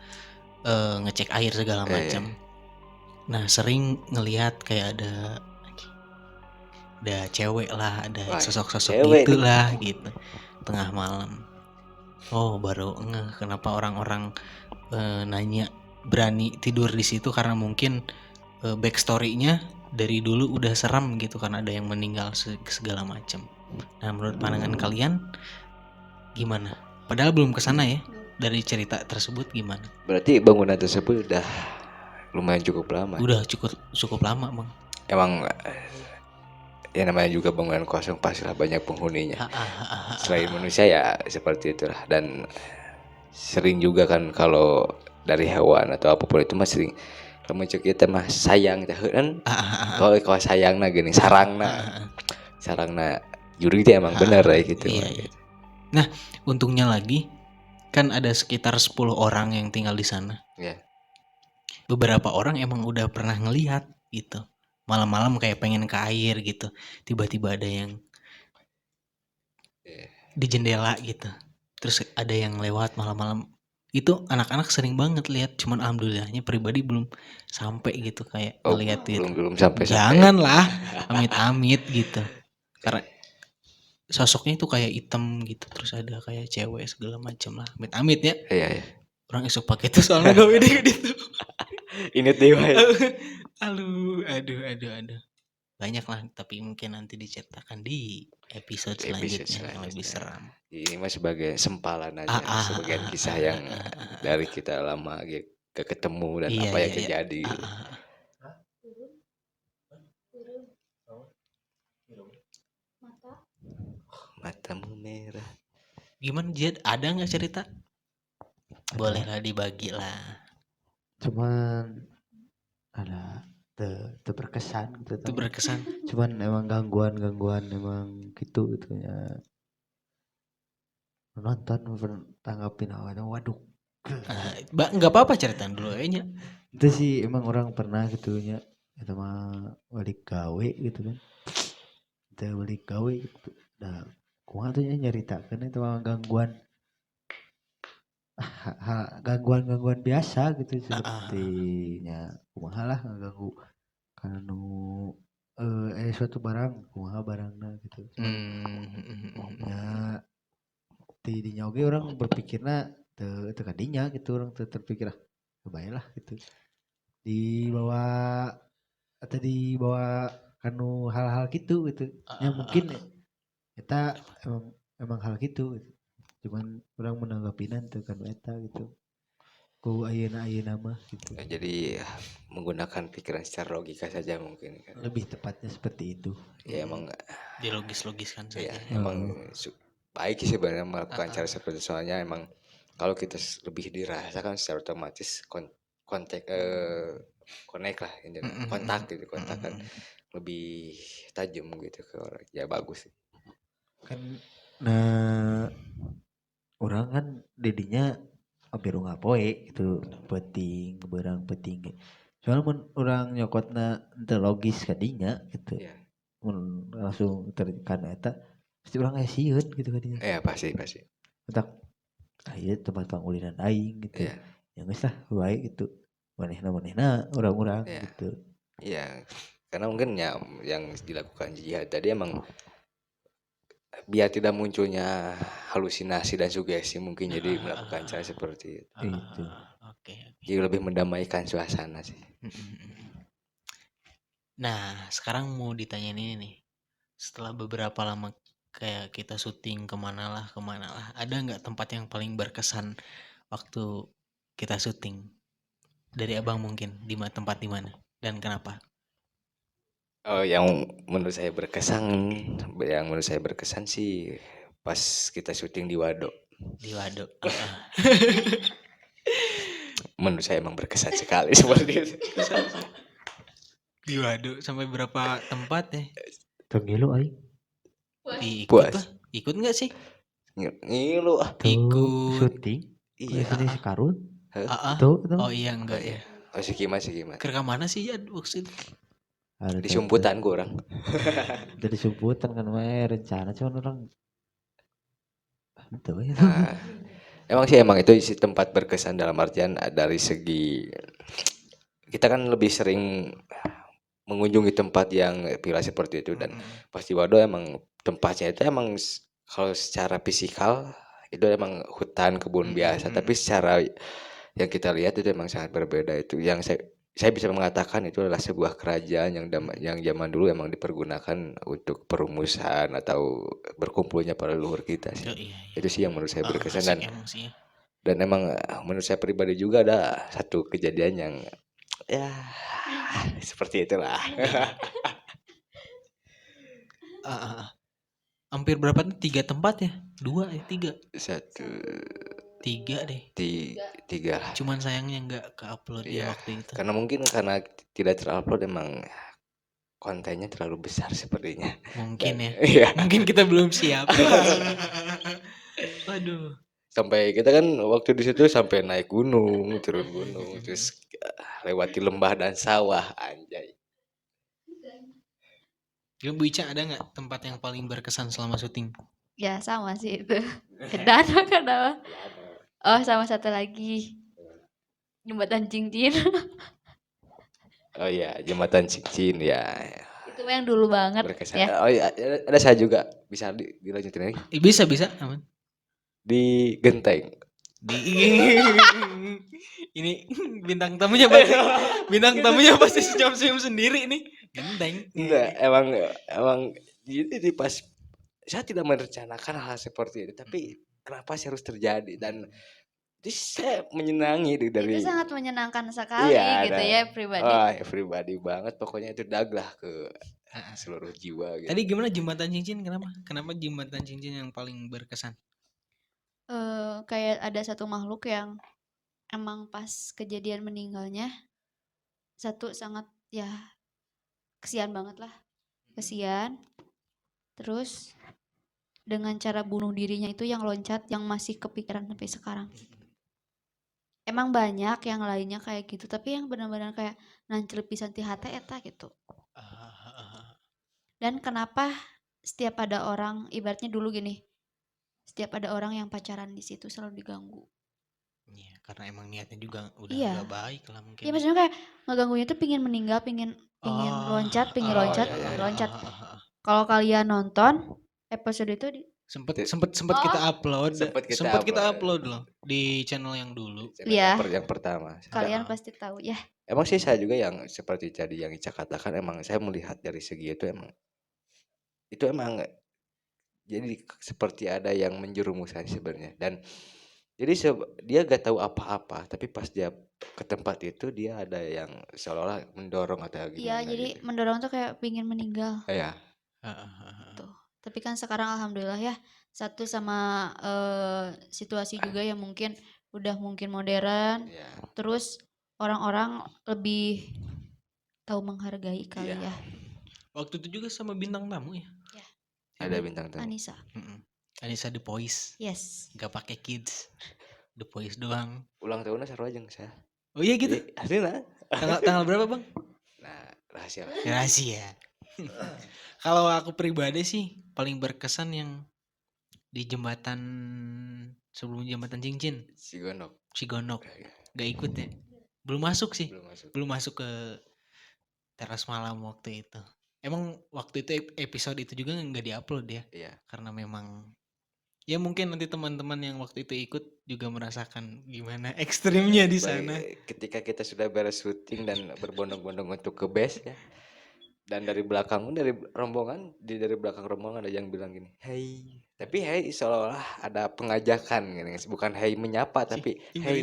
ngecek air segala macam. Nah sering ngelihat kayak ada cewek lah, ada sosok-sosok gitulah gitu tengah malam. Oh baru ngeh kenapa orang-orang nanya berani tidur di situ, karena mungkin backstory-nya dari dulu udah seram gitu karena ada yang meninggal segala macam. Nah menurut pandangan kalian gimana? Padahal belum kesana ya, dari cerita tersebut gimana? Berarti bangunan tersebut udah lumayan cukup lama. Udah cukup lama bang. Emang ya namanya juga bangunan kosong pastilah banyak penghuninya. Selain manusia ya seperti itulah. Dan sering juga kan kalau dari hewan atau apapun itu mah sering kamu cek kita mah sayang teh kan. Kalau sayangna gini sarangna juri itu emang bener ya gitu. Iya. Nah untungnya lagi kan ada sekitar 10 orang yang tinggal di sana. Iya. Beberapa orang emang udah pernah ngelihat gitu. Malam-malam kayak pengen ke air gitu, tiba-tiba ada yang di jendela gitu, terus ada yang lewat malam-malam. Itu anak-anak sering banget lihat, cuman alhamdulillahnya pribadi belum sampai gitu kayak ngelihat gitu. Belum sampai. Janganlah amit-amit gitu, karena sosoknya itu kayak hitam gitu, terus ada kayak cewek segala macam lah, amit-amit ya. Iya. Orang esok pakai itu soalnya gak beda gitu. Ini dewa. Aduh. Banyak lah, tapi mungkin nanti diceritakan di episode selanjutnya yang lebih seram. Ini mah sebagai sempalan aja, sebagian kisah yang dari kita lama ketemu dan apa yang terjadi. Matamu merah. Gimana Jed? Ada nggak cerita? Bolehlah dibagi lah. Cuman ada berkesan gitu. Berkesan. Cuman emang gangguan emang gitu ya. Nonton tanggapin awalnya waduh. Nggak apa-apa ceritain dulu aja. Itu sih emang orang pernah gitu nya. Itu mah balik gawe gitu kan. Kita balik gawe gitu. Nah, kumaha tuh nyaritakeun itu mah gangguan gangguan biasa gitu sepertinya. Kumaha lah ngaganggu kanu suatu barang, kumaha barangna gitu. Ya di oge orang berpikirna teu kadinya gitu, orang terpikir kebayang lah gitu. Dibawa kanu hal-hal gitu. Ya mungkin kita emang hal gitu. Cuman orang menanggapinan tuh kan eta gitu. Ku ayeuna mah gitu. Jadi menggunakan pikiran secara logika saja mungkin kan. Lebih tepatnya seperti itu. Ya emang dilogis-logiskan saja. Ya, emang baik sih sebenarnya melakukan cara seperti itu, soalnya emang kalau kita lebih dirasakan secara otomatis kontak lah ini kontak kan lebih tajam gitu ke orang. Ya bagus sih. Kan nah orang kan dedinya hampir ngapoe gitu peting berang peting. Soalnya mun orang nyokotna teu logis kadinya gitu. Yeah. Mun langsung terkan eta pasti orang sieun gitu kadinya. Iya pasti. Tak Iya tempat pangulinan aing gitu. Yang geus lah baik gitu. Manehna orang-orang gitu. Iya, karena mungkin ya yang dilakukan jihad tadi emang biar tidak munculnya halusinasi dan sugesti mungkin jadi melakukan cara seperti itu. Oke. Jadi lebih mendamaikan suasana sih. Nah, sekarang mau ditanya ini nih. Setelah beberapa lama kayak kita syuting kemana lah, ada nggak tempat yang paling berkesan waktu kita syuting? Dari abang mungkin, tempat di mana dan kenapa? Oh, yang menurut saya berkesan sih pas kita syuting di Waduk. Di Waduk. Menurut saya emang berkesan sekali seperti itu. Di Waduk sampai berapa tempat ya? Tenggilu aing. Puas. Ikut nggak sih? Ngilu ikut syuting. Iya. Ini si Karun. Tuh. Oh iya enggak ya. Oh si Kimas. Ke mana sih ya maksud? Di Sumputan gue orang. Di Sumputan kan rencana cuman orang itu ya. Emang itu isi tempat berkesan dalam artian dari segi kita kan lebih sering mengunjungi tempat yang villa seperti itu dan pasti Waduk emang tempatnya itu emang kalau secara fisikal itu emang hutan kebun biasa tapi secara yang kita lihat itu emang sangat berbeda. Itu yang saya bisa mengatakan itu adalah sebuah kerajaan yang zaman dulu emang dipergunakan untuk perumusan atau berkumpulnya para leluhur kita sih. Iya. Itu sih yang menurut saya berkesan dan emang menurut saya pribadi juga ada satu kejadian yang ya seperti itulah. Hampir berapa nih? 3 tempat ya? 2 ya? 3? 3 deh. 3. Cuman sayangnya nggak ke-upload ya waktu itu. Karena tidak terupload emang kontennya terlalu besar sepertinya. Mungkin ya. Mungkin kita belum siap. Waduh. Sampai kita kan waktu di situ sampai naik gunung, turun gunung, terus lewati lembah dan sawah, anjay. Bu Ica ada nggak tempat yang paling berkesan selama syuting? Ya sama sih itu. Kenapa? Oh sama satu lagi Jembatan Cincin. Oh iya Jembatan Cincin ya. Itu yang dulu banget berkesan. Ya. Oh iya ada saya juga bisa dilanjutin lagi. Bisa aman. Di Genteng. Ini bintang tamunya pasti senyum sendiri nih. Genteng. Enggak, emang jadi pas saya tidak merencanakan hal seperti itu tapi kenapa sih harus terjadi dan saya menyenangi dari itu sangat menyenangkan sekali gitu ya pribadi. Pribadi banget pokoknya itu daglah ke seluruh jiwa gitu. Tadi gimana Jembatan Cincin kenapa Jembatan Cincin yang paling berkesan? Kayak ada satu makhluk yang emang pas kejadian meninggalnya satu sangat ya kesian banget lah. Terus dengan cara bunuh dirinya itu yang loncat yang masih kepikiran sampai sekarang. Emang banyak yang lainnya kayak gitu tapi yang benar-benar kayak nancel pisan ti hate eta gitu. Dan kenapa setiap ada orang ibaratnya dulu gini, setiap ada orang yang pacaran di situ selalu diganggu. Iya, karena emang niatnya juga udah gak baik lah mungkin. Iya maksudnya kayak ngeganggunya tuh pingin meninggal, pingin loncat. Kalau kalian nonton episode itu sempat kita upload. Sempat kita upload loh di channel yang dulu. Iya. Yang pertama. Kalian pasti tahu ya. Emang sih saya juga yang seperti tadi yang Ica katakan emang saya melihat dari segi itu emang jadi seperti ada yang menjerumuskan sebenarnya dan jadi dia gak tahu apa-apa tapi pas dia ke tempat itu dia ada yang seolah-olah mendorong atau gimana. Iya jadi gitu. Mendorong tuh kayak pingin meninggal. Iya. Tuh. Tapi kan sekarang alhamdulillah ya satu sama situasi juga yang mungkin udah mungkin modern. Terus orang-orang lebih tahu menghargai kali ya. Waktu itu juga sama bintang tamu ya. Ada bintang tamu. Anissa The Voice. Yes. Gak pakai kids. The Voice doang. Ulang tahunnya seru aja saya. Oh iya gitu. Aslinya. Tanggal berapa bang? Nah rahasia. Kalau aku pribadi sih paling berkesan yang di jembatan sebelum jembatan Cincin. Cigonok. Gak ikut ya? Belum masuk sih. Belum masuk ke teras malam waktu itu. Emang waktu itu episode itu juga nggak diupload ya? Iya. Karena memang ya mungkin nanti teman-teman yang waktu itu ikut juga merasakan gimana ekstrimnya di sana. Ketika kita sudah beres syuting dan berbondong-bondong untuk ke base ya. Dan dari belakang rombongan ada yang bilang gini, "Hey." Tapi hey seolah ada pengajakan gini, bukan hey menyapa tapi hey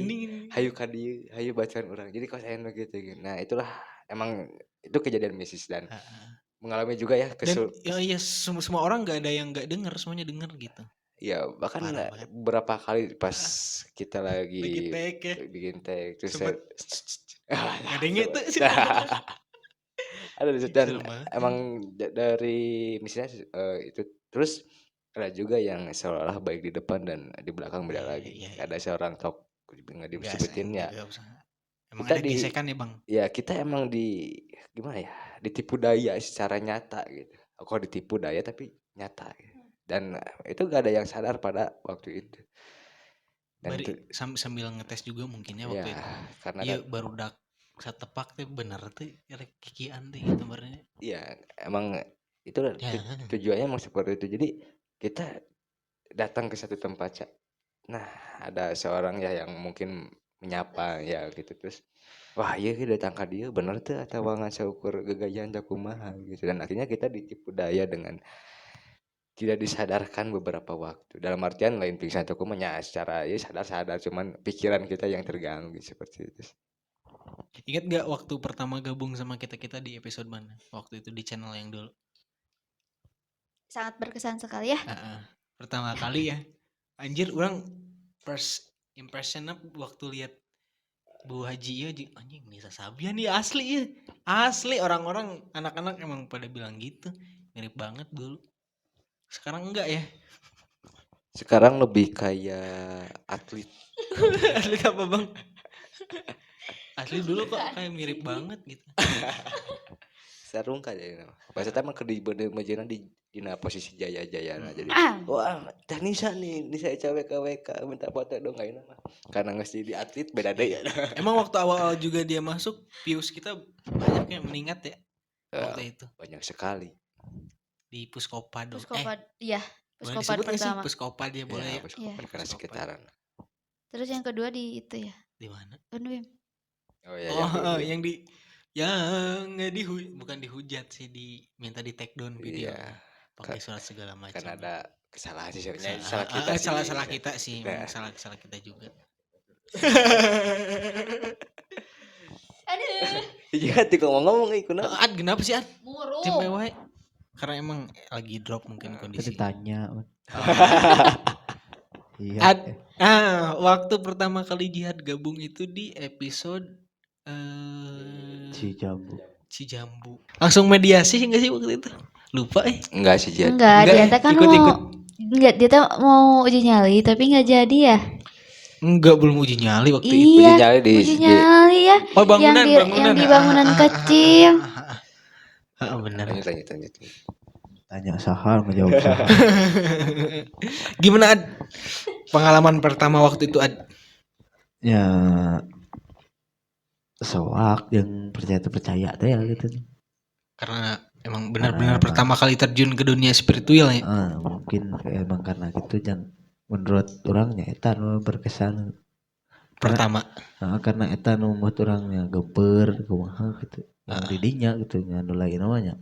hayu kadieu, hayu bacaan orang. Jadi kok saya gitu gitu. Nah, itulah emang itu kejadian mistis dan mengalami juga ya iya semua orang nggak ada yang nggak dengar, semuanya dengar gitu. Ya bahkan beberapa kali pas kita lagi bikin take terus ada yang itu ada dan emang dari misalnya itu terus ada juga yang seolah baik di depan dan di belakang beda lagi. Ada seorang top nggak disebutin ya. Emang kita ada gesekan ya bang? Ya kita emang gimana ya ditipu daya secara nyata gitu. Kok ditipu daya tapi nyata gitu. Dan itu gak ada yang sadar pada waktu itu. Dan itu, sambil ngetes juga mungkinnya waktu itu. Karena iya baru dak satepak tuh bener tuh kikian tuh gitu sebenarnya. Iya emang itu tujuannya emang seperti itu. Jadi kita datang ke satu tempat. Nah ada seorang ya yang mungkin menyapa ya gitu terus. Wah iya kita datang ke dia bener tuh atau nggak seukur gegayan cakumaha gitu. Dan akhirnya kita ditipu daya dengan tidak disadarkan beberapa waktu. Dalam artian lain pingsan atau kumanya secara ya sadar-sadar cuman pikiran kita yang terganggu seperti itu. Ingat gak waktu pertama gabung sama kita di episode mana? Waktu itu di channel yang dulu. Sangat berkesan sekali ya. Pertama kali ya. Anjir orang first impression waktu lihat Bu Haji ya anjing Nisa Sabian nih asli ya. Asli orang-orang anak-anak emang pada bilang gitu. Mirip banget dulu. Sekarang enggak ya? Sekarang lebih kayak atlet. Atlet apa bang? Asli dulu kok kayak mirip banget gitu. Sarung kayaknya. Maksudnya emang di majana di posisi jaya-jaya nah jadi wah teh Nisa nih Nisa WK minta foto dong kayaknya mah karena nggak di atlet beda deh ya. Emang waktu awal juga dia masuk views kita banyak yang meningkat ya waktu itu. Banyak sekali. Di Puskopa dong. Iya. Puskopa pertama. Puskopa dia boleh ya. Puskopa karena sekitaran. Terus yang kedua di itu ya. Di mana? Unwim. Oh ya. Yang bukan dihujat sih diminta di take down video. Iya. Pakai surat segala macam. Kan ada kesalahan sih sebenarnya. Salah kita sih. Salah kita juga. Aduh. Iya, tiga ngomong ikuna. Kenapa sih, Ad? Murung. Cempe wae. Karena emang lagi drop mungkin kondisi. Ditanya. Iya. Waktu pertama kali Jihad gabung itu di episode Cijambu. Langsung mediasi enggak sih waktu itu? Lupa Enggak sih Jihad. Dia kan dia mau uji nyali tapi enggak jadi ya. Enggak, belum uji nyali waktu itu. Uji nyali ya. Oh, bangunan. Yang di bangunan kecil. Benar. Tanya sahal ngejawab sahal. Gimana Ad? Pengalaman pertama waktu itu Ad? Ya soak yang percaya teh ya gitu. Karena emang benar-benar pertama kali terjun ke dunia spiritual ya. Mungkin emang karena gitu menurut orangnya eta nu berkesan pertama. Karena eta nu membuat orangnya gemper kumaha gitu. Didinya gitu nya nu lain namanya.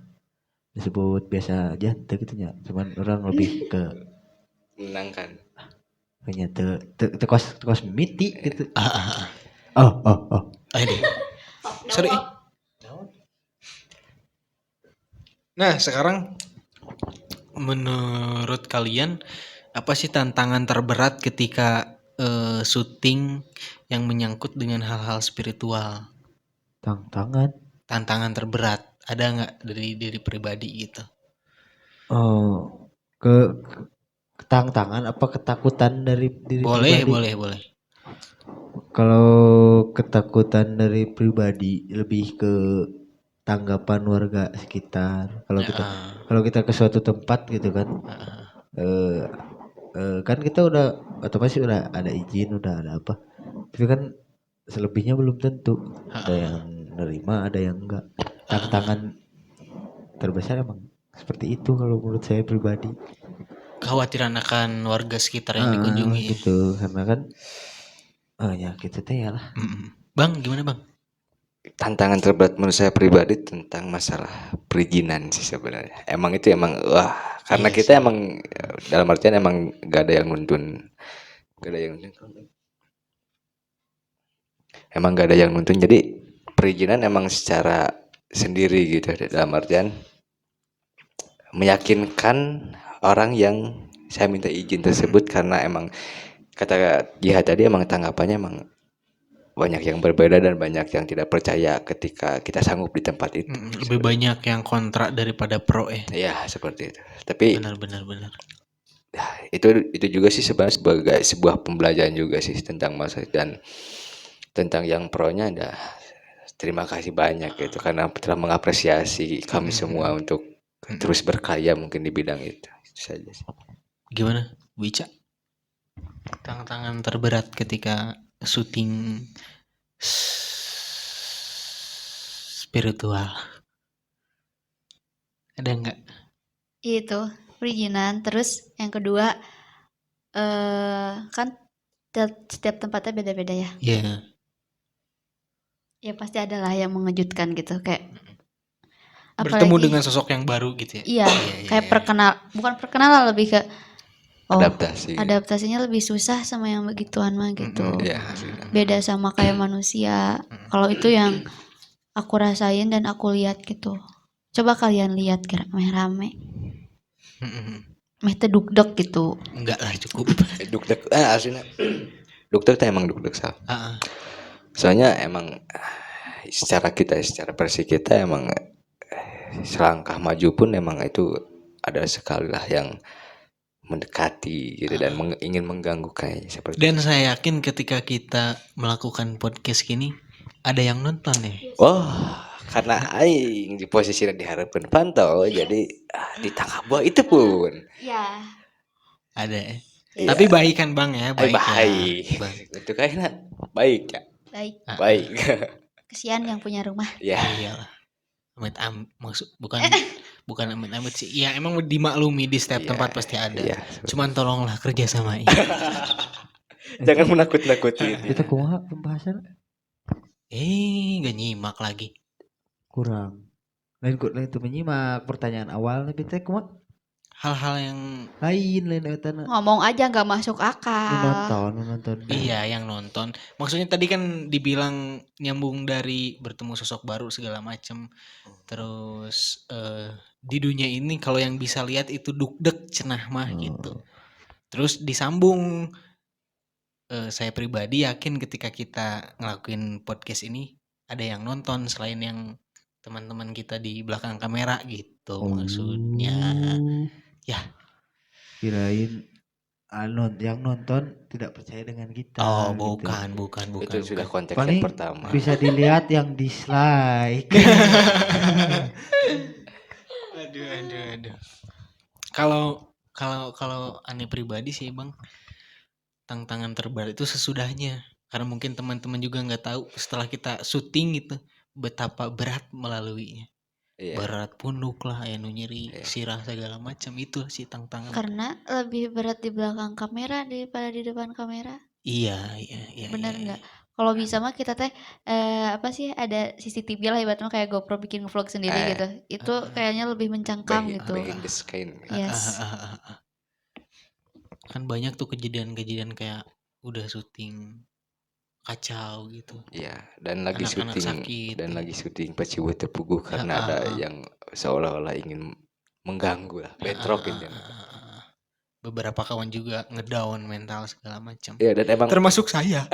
Disebut biasa aja gitu nya. Cuman orang lebih ke menangkan. Kayaknya tekos miti gitu. Sorry. Nah, sekarang menurut kalian apa sih tantangan terberat ketika syuting yang menyangkut dengan hal-hal spiritual? Tantangan terberat ada nggak dari diri pribadi gitu? Tantangan apa ketakutan dari diri pribadi? Boleh. Kalau ketakutan dari pribadi lebih ke tanggapan warga sekitar. Kalau kita ke suatu tempat gitu kan, kan kita udah otomatis udah ada izin, udah ada apa. Tapi kan selebihnya belum tentu. Ada yang nerima, ada yang enggak. Tantangan terbesar emang seperti itu kalau menurut saya pribadi. Kekhawatiran akan warga sekitar yang dikunjungi. Gitu, karena kan ya gitu teh ya lah. Bang, gimana Bang? Tantangan terberat menurut saya pribadi tentang masalah perizinan sih sebenarnya. Emang itu wah, karena Iya kita sih. emang dalam artian emang gak ada yang nuntun. Emang gak ada yang nuntun, jadi perizinan emang secara sendiri gitu, dalam artian meyakinkan orang yang saya minta izin tersebut, karena emang kata Jihad tadi emang tanggapannya emang banyak yang berbeda dan banyak yang tidak percaya ketika kita sanggup di tempat itu. Lebih banyak yang kontra daripada pro ya. Iya, seperti itu. Tapi benar. Ya, itu juga sih sebenarnya sebagai sebuah pembelajaran juga sih tentang masa, dan tentang yang pro-nya ada terima kasih banyak gitu karena telah mengapresiasi kami semua untuk terus berkarya mungkin di bidang itu. Itu saja sih. Gimana, Wica? Tantangan terberat ketika syuting spiritual. Ada enggak? Itu perizinan. Terus yang kedua kan setiap tempatnya beda-beda ya. Iya. Ya pasti ada lah yang mengejutkan gitu, kayak bertemu dengan sosok yang baru gitu ya. Iya, kayak bukan perkenalan, lebih ke adaptasinya lebih susah sama yang begituan mah gitu. Beda sama kayak manusia. Kalau itu yang aku rasain dan aku lihat gitu. Coba kalian lihat rame-rame. Meh teh dugdeg gitu. Enggak lah, cukup. Dugdeg aslinya. Dugdeg teh emang dugdeg sah. Soalnya emang secara versi kita emang selangkah maju pun emang itu ada sekali lah yang mendekati gitu dan ingin mengganggu kayaknya seperti. Dan saya yakin ketika kita melakukan podcast gini ada yang nonton ya. Oh, karena aing di posisi diharapkan pantau jadi ditangkap bahwa itu pun. Ya. Ada ya. Tapi baik kan Bang ya, baik. Itu kayaknya baik ya. Baik. Kesian yang punya rumah. Ya. Iyalah. Maksud bukan amit-amit sih. Ya emang dimaklumi di setiap tempat pasti ada. Iya, cuman tolonglah kerjasamain. Jangan menakut-nakuti. Itu kumaha pembahasan? Gak nyimak lagi. Kurang. Lain itu menyimak pertanyaan awal tapi teh kumaha? Hal-hal yang lain ngomong aja nggak masuk akal. Nonton. Iya, yang nonton. Maksudnya tadi kan dibilang nyambung dari bertemu sosok baru segala macem. Terus di dunia ini kalau yang bisa lihat itu dugdeg cenah mah gitu. Terus disambung saya pribadi yakin ketika kita ngelakuin podcast ini ada yang nonton selain yang teman-teman kita di belakang kamera gitu maksudnya. Ya. Kirain yang nonton tidak percaya dengan kita. Oh, bukan. Itu sudah konteks yang pertama. Bisa dilihat yang dislike. Aduh. Kalau aneh pribadi sih Bang, tantangan terberat itu sesudahnya. Karena mungkin teman-teman juga nggak tahu setelah kita syuting gitu betapa berat melaluinya. Berat punuk lah, nyeri, sirah segala macam, itu sih tantangan. Karena lebih berat di belakang kamera daripada di depan kamera. Iya. Benar nggak? Kalau bisa mah kita teh ada CCTV lah ibaratnya kayak GoPro bikin vlog sendiri gitu. Itu kayaknya lebih mencangkam gitu. Yes. Kan banyak tuh kejadian-kejadian kayak udah syuting kacau gitu. Iya, dan lagi syuting Pacibuat Tepuguh karena ada yang seolah-olah ingin mengganggu lah, bentrok gitu. Beberapa kawan juga ngedown mental segala macam. Iya, dan emang termasuk saya.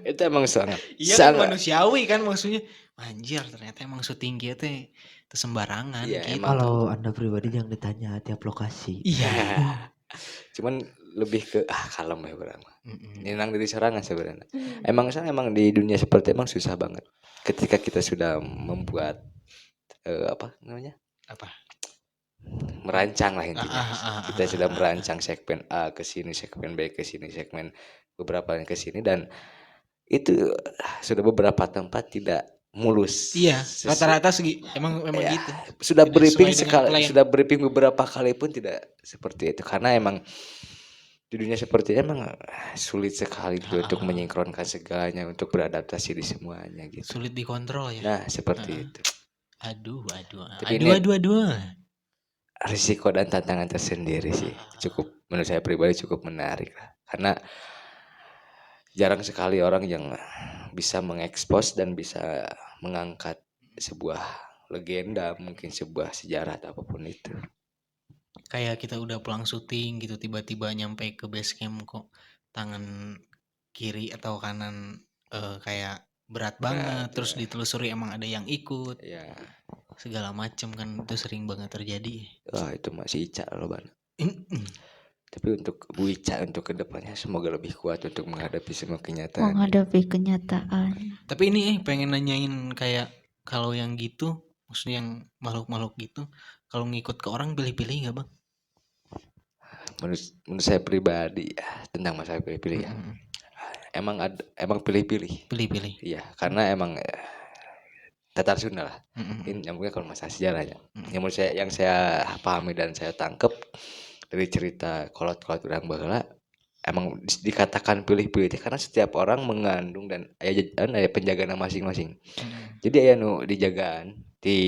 Itu emang sangat. Iya, sangat manusiawi kan maksudnya. Anjir, ternyata emang syuting gitu itu sembarangan gitu. Kalau Anda pribadi jangan ditanya tiap lokasi. Iya. Cuman lebih ke kalem ya orang. Nenang diri serangan sebenarnya. Emang di dunia seperti emang susah banget. Ketika kita sudah membuat merancang lah intinya. Kita sedang merancang segmen A ke sini, segmen B ke sini, segmen beberapa yang ke sini, dan itu sudah beberapa tempat tidak mulus. Iya, rata-rata emang ya, gitu. Sudah briefing beberapa kali pun tidak seperti itu, karena emang di dunia seperti ini emang sulit sekali gitu untuk menyinkronkan segalanya, untuk beradaptasi di semuanya gitu. Sulit dikontrol ya. Nah, seperti itu. Aduh. Risiko dan tantangan tersendiri sih. Menurut saya pribadi cukup menarik lah. Karena jarang sekali orang yang bisa mengekspos dan bisa mengangkat sebuah legenda, mungkin sebuah sejarah atau apapun itu. Kayak kita udah pulang syuting gitu, tiba-tiba nyampe ke base camp kok tangan kiri atau kanan kayak berat banget, terus ditelusuri emang ada yang ikut. Ya. Segala macam kan, itu sering banget terjadi. Wah, itu masih Ica loh Bang. Tapi untuk Bu Ica untuk kedepannya semoga lebih kuat untuk menghadapi semua kenyataan. Tapi ini pengen nanyain kayak kalau yang gitu, maksudnya yang makhluk-makhluk gitu, kalau ngikut ke orang pilih-pilih nggak Bang? Menurut saya pribadi ya, tentang masalah pilih-pilih ya. Emang pilih-pilih. Iya, karena emang Tatar Sunda lah. Ini nyambungnya kalau masalah sejarahnya. Yang saya pahami dan saya tangkap dari cerita kolot-kolot orang baheula, emang dikatakan pilih-pilih karena setiap orang mengandung dan aya penjagaan masing-masing. Jadi aya nu dijagaan di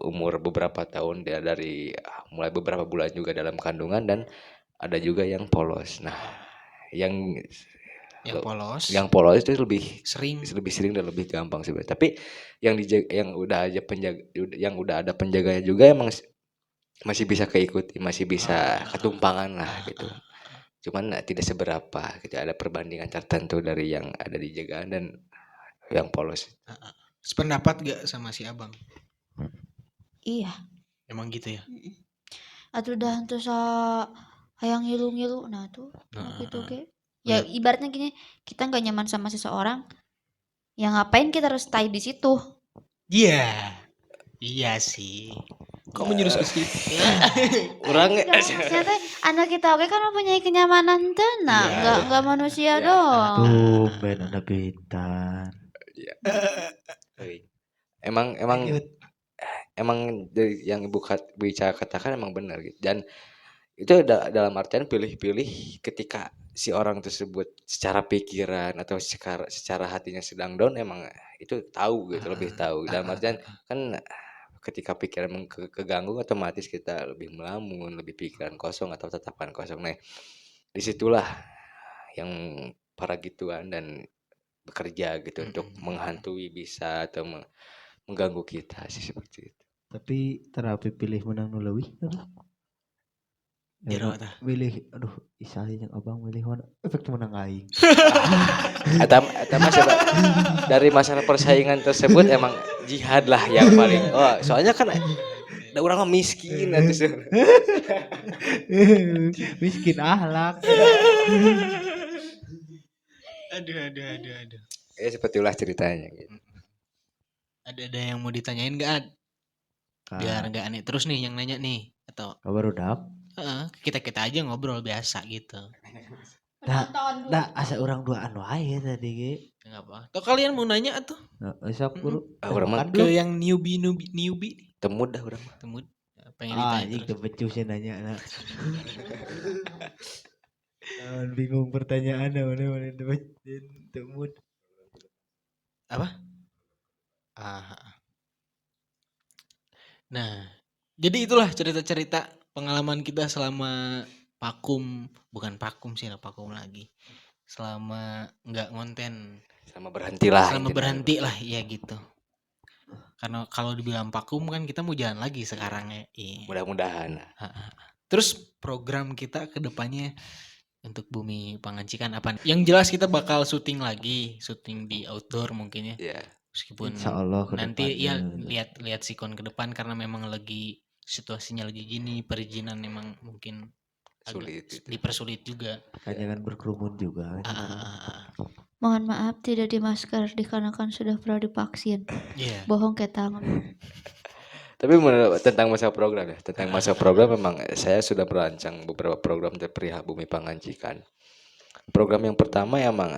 umur beberapa tahun, dia dari mulai beberapa bulan juga dalam kandungan, dan ada juga yang polos. Nah, yang polos itu lebih sering dan lebih gampang sebenarnya. Tapi yang udah ada penjaganya juga emang masih bisa keikuti, masih bisa ketumpangan lah gitu. Cuman tidak seberapa gitu, ada perbandingan tertentu dari yang ada di jagaan dan yang polos. Sependapat gak sama si Abang? Iya. Emang gitu ya? Atuh dah hantu hayang ngilu-ngilu, nah tuh gitu ke. Ya ibaratnya gini, kita nggak nyaman sama seseorang, ya ngapain kita harus stay di situ? Iya sih. Kok menyuruh ke situ? Orang ternyata anak kita oke kan mempunyai kenyamanan tenang, nggak manusia doang. Ben anak pintar. Emang yang Ibu Ica katakan emang benar gitu. Dan itu dalam artian pilih-pilih ketika si orang tersebut secara pikiran atau secara hatinya sedang down, emang itu tahu gitu, lebih tahu. Dalam artian kan ketika pikiran keganggu, otomatis kita lebih melamun, lebih pikiran kosong atau tatapan kosong. Nah, disitulah yang para gituan dan bekerja gitu untuk menghantui bisa atau mengganggu kita sih, seperti itu. Tapi terapi pilih menang nu leuwih milih, aduh isali yang Abang milih mana efek menang aing. Eta dari masalah persaingan tersebut emang jihad lah yang paling. Soalnya kan ada orang miskin atuh. Miskin akhlak. Aduh. Ya seperti ulah ceritanya gitu. Ada yang mau ditanyain gak? Biar gak aneh terus nih yang nanya nih, atau kabar udah? Kita aja ngobrol biasa gitu. Dah asa orang duaan wae tadi ge. Enggak apa. Atau kalian mau nanya atuh? Sok guru. Urang ke yang newbie. Temud dah urang. Temud. Pengen ditanya terus. Ah, becus nanya nah. Bingung pertanyaan mana temud. Apa? Nah, jadi itulah cerita-cerita pengalaman kita selama bukan pakum sih, pakum lagi. Selama nggak ngonten. Selama berhenti lah, ya gitu. Karena kalau dibilang pakum kan kita mau jalan lagi sekarang ya. Mudah-mudahan. Terus program kita ke depannya untuk Bumi Pangancikan apa? Yang jelas kita bakal syuting di outdoor mungkin ya. Iya. Meskipun Insyaallah nanti ya lihat sikon ke depan, karena memang lagi situasinya lagi gini, perizinan memang mungkin sulit, dipersulit juga. Jangan berkerumun juga. Mohon maaf tidak di masker dikarenakan sudah pernah divaksin. Yeah. Bohong kayak tangan. Tapi tentang masa program ya, tentang masa program memang saya sudah merancang beberapa program dari perihal Bumi Pangancikan. Program yang pertama emang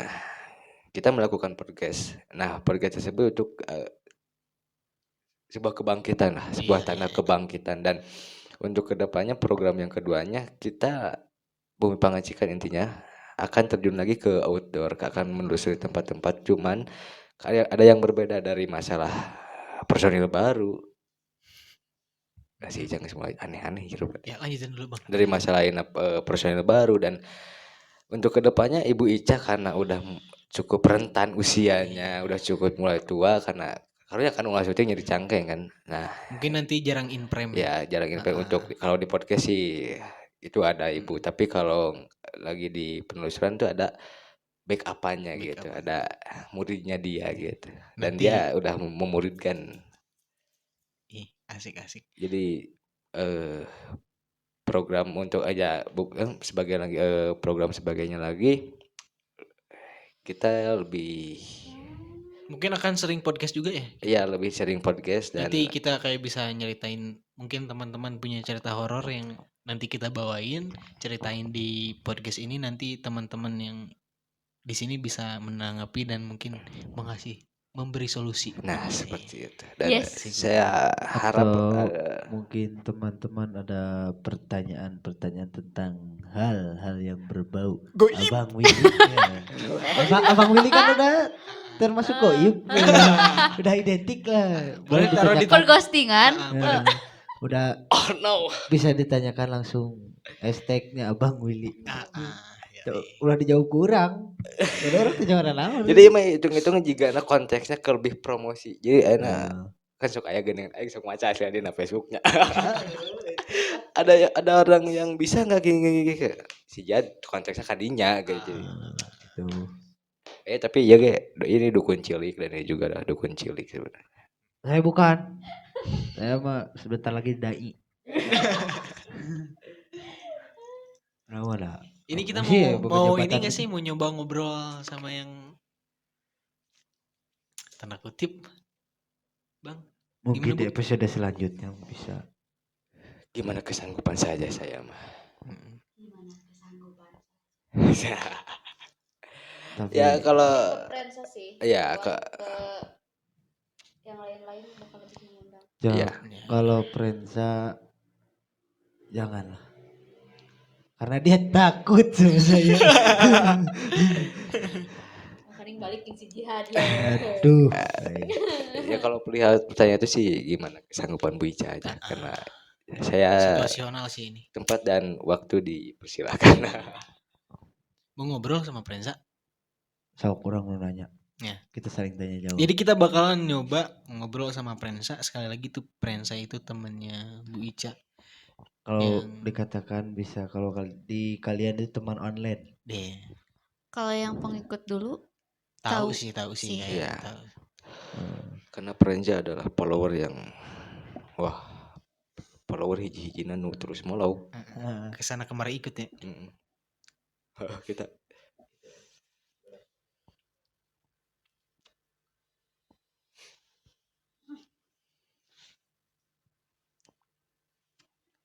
kita melakukan podcast. Nah, podcast tersebut untuk sebuah kebangkitan lah, sebuah tanda kebangkitan. Dan untuk kedepannya program yang keduanya kita Bumi Pangancikan intinya akan terjun lagi ke outdoor, akan menelusuri tempat-tempat, cuman ada yang berbeda dari masalah personil baru. Sih jangan semua aneh-aneh gitu. Ya lanjutin dulu Bang. Dari masalah personil baru, dan untuk kedepannya Ibu Ica karena udah cukup rentan usianya, udah cukup mulai tua karena kan ulah syuting jadi Cangkeng kan. Nah, mungkin nanti jarang in frame. Ya, jarang in frame untuk kalau di podcast sih itu ada Ibu, tapi kalau lagi di penelusuran tuh ada backup-nya gitu, ada muridnya dia gitu. Dan nanti, dia udah memuridkan. Asik. Jadi program untuk aja sebagai lagi program sebagainya lagi kita lebih mungkin akan sering podcast juga ya? Iya, lebih sering podcast. Dan nanti kita kayak bisa nyeritain, mungkin teman-teman punya cerita horor yang nanti kita bawain, ceritain di podcast ini, nanti teman-teman yang di sini bisa menanggapi dan mungkin memberi solusi. Nah, seperti itu. Dan saya harap mungkin teman-teman ada pertanyaan-pertanyaan tentang hal-hal yang berbau Abang Willy. Abang Willy kan udah termasuk goib. Udah identik lah. Boleh taruh di perghostingan. Udah bisa ditanyakan langsung hashtagnya Abang Willy. Udah dijauh kurang. Jadi mah hitung-hitung juga konteksnya ke lebih promosi. Jadi enak kan suka aya geuning aing sok maca asli di Facebooknya. ada orang yang bisa enggak gini si Jad konteksnya kadinya gitu. Gitu. Tapi ya ini dukun cilik, dan ini juga ada dukun cilik sebenarnya. Saya bukan. Saya mah sebentar lagi dai. Ini kita mau ini nggak sih, mau nyoba ngobrol sama yang tanda kutip, Bang? Mungkin di episode selanjutnya bisa. Gimana kesanggupan saja saya mah. Gimana kesanggupan? Ya kalau ya ke yang lain-lain bakal lebih mengundang. Ya. Kalau Prensa janganlah. Karena dia takut sama saya. Makanya balikin si Jihad. Aduh. Ya kalau perihal pertanyaan itu sih gimana kesanggupan Bu Ica aja. Karena saya situasional sih ini. Tempat dan waktu dipersilakan. Mau ngobrol sama Prensa? Saya kurang mau nanya. Ya. Kita saling tanya jawab. Jadi kita bakalan nyoba ngobrol sama Prensa. Sekali lagi tuh Prensa itu temennya Bu Ica. Kalau dikatakan bisa, kalau di kalian itu teman online. Kalau yang pengikut dulu tahu sih. Ya. Karena Prensa adalah follower yang follower hiji-hijina nu terus molau. Kesana kemari ikut ya. Kita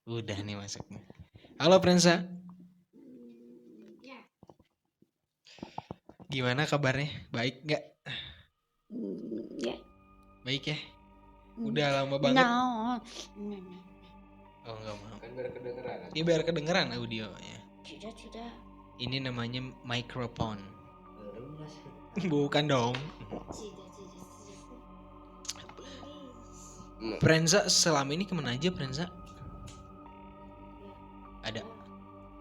udah nih masuknya. Halo Prensa. Ya. Gimana kabarnya? Baik nggak? Ya. Baik ya. Udah lama banget. No. Oh nggak mau. Kan biar kedengeran. Iya biar kedengeran audionya. Sudah. Ini namanya microphone. Bukan dong. Prensa selama ini kemana aja Prensa? Ada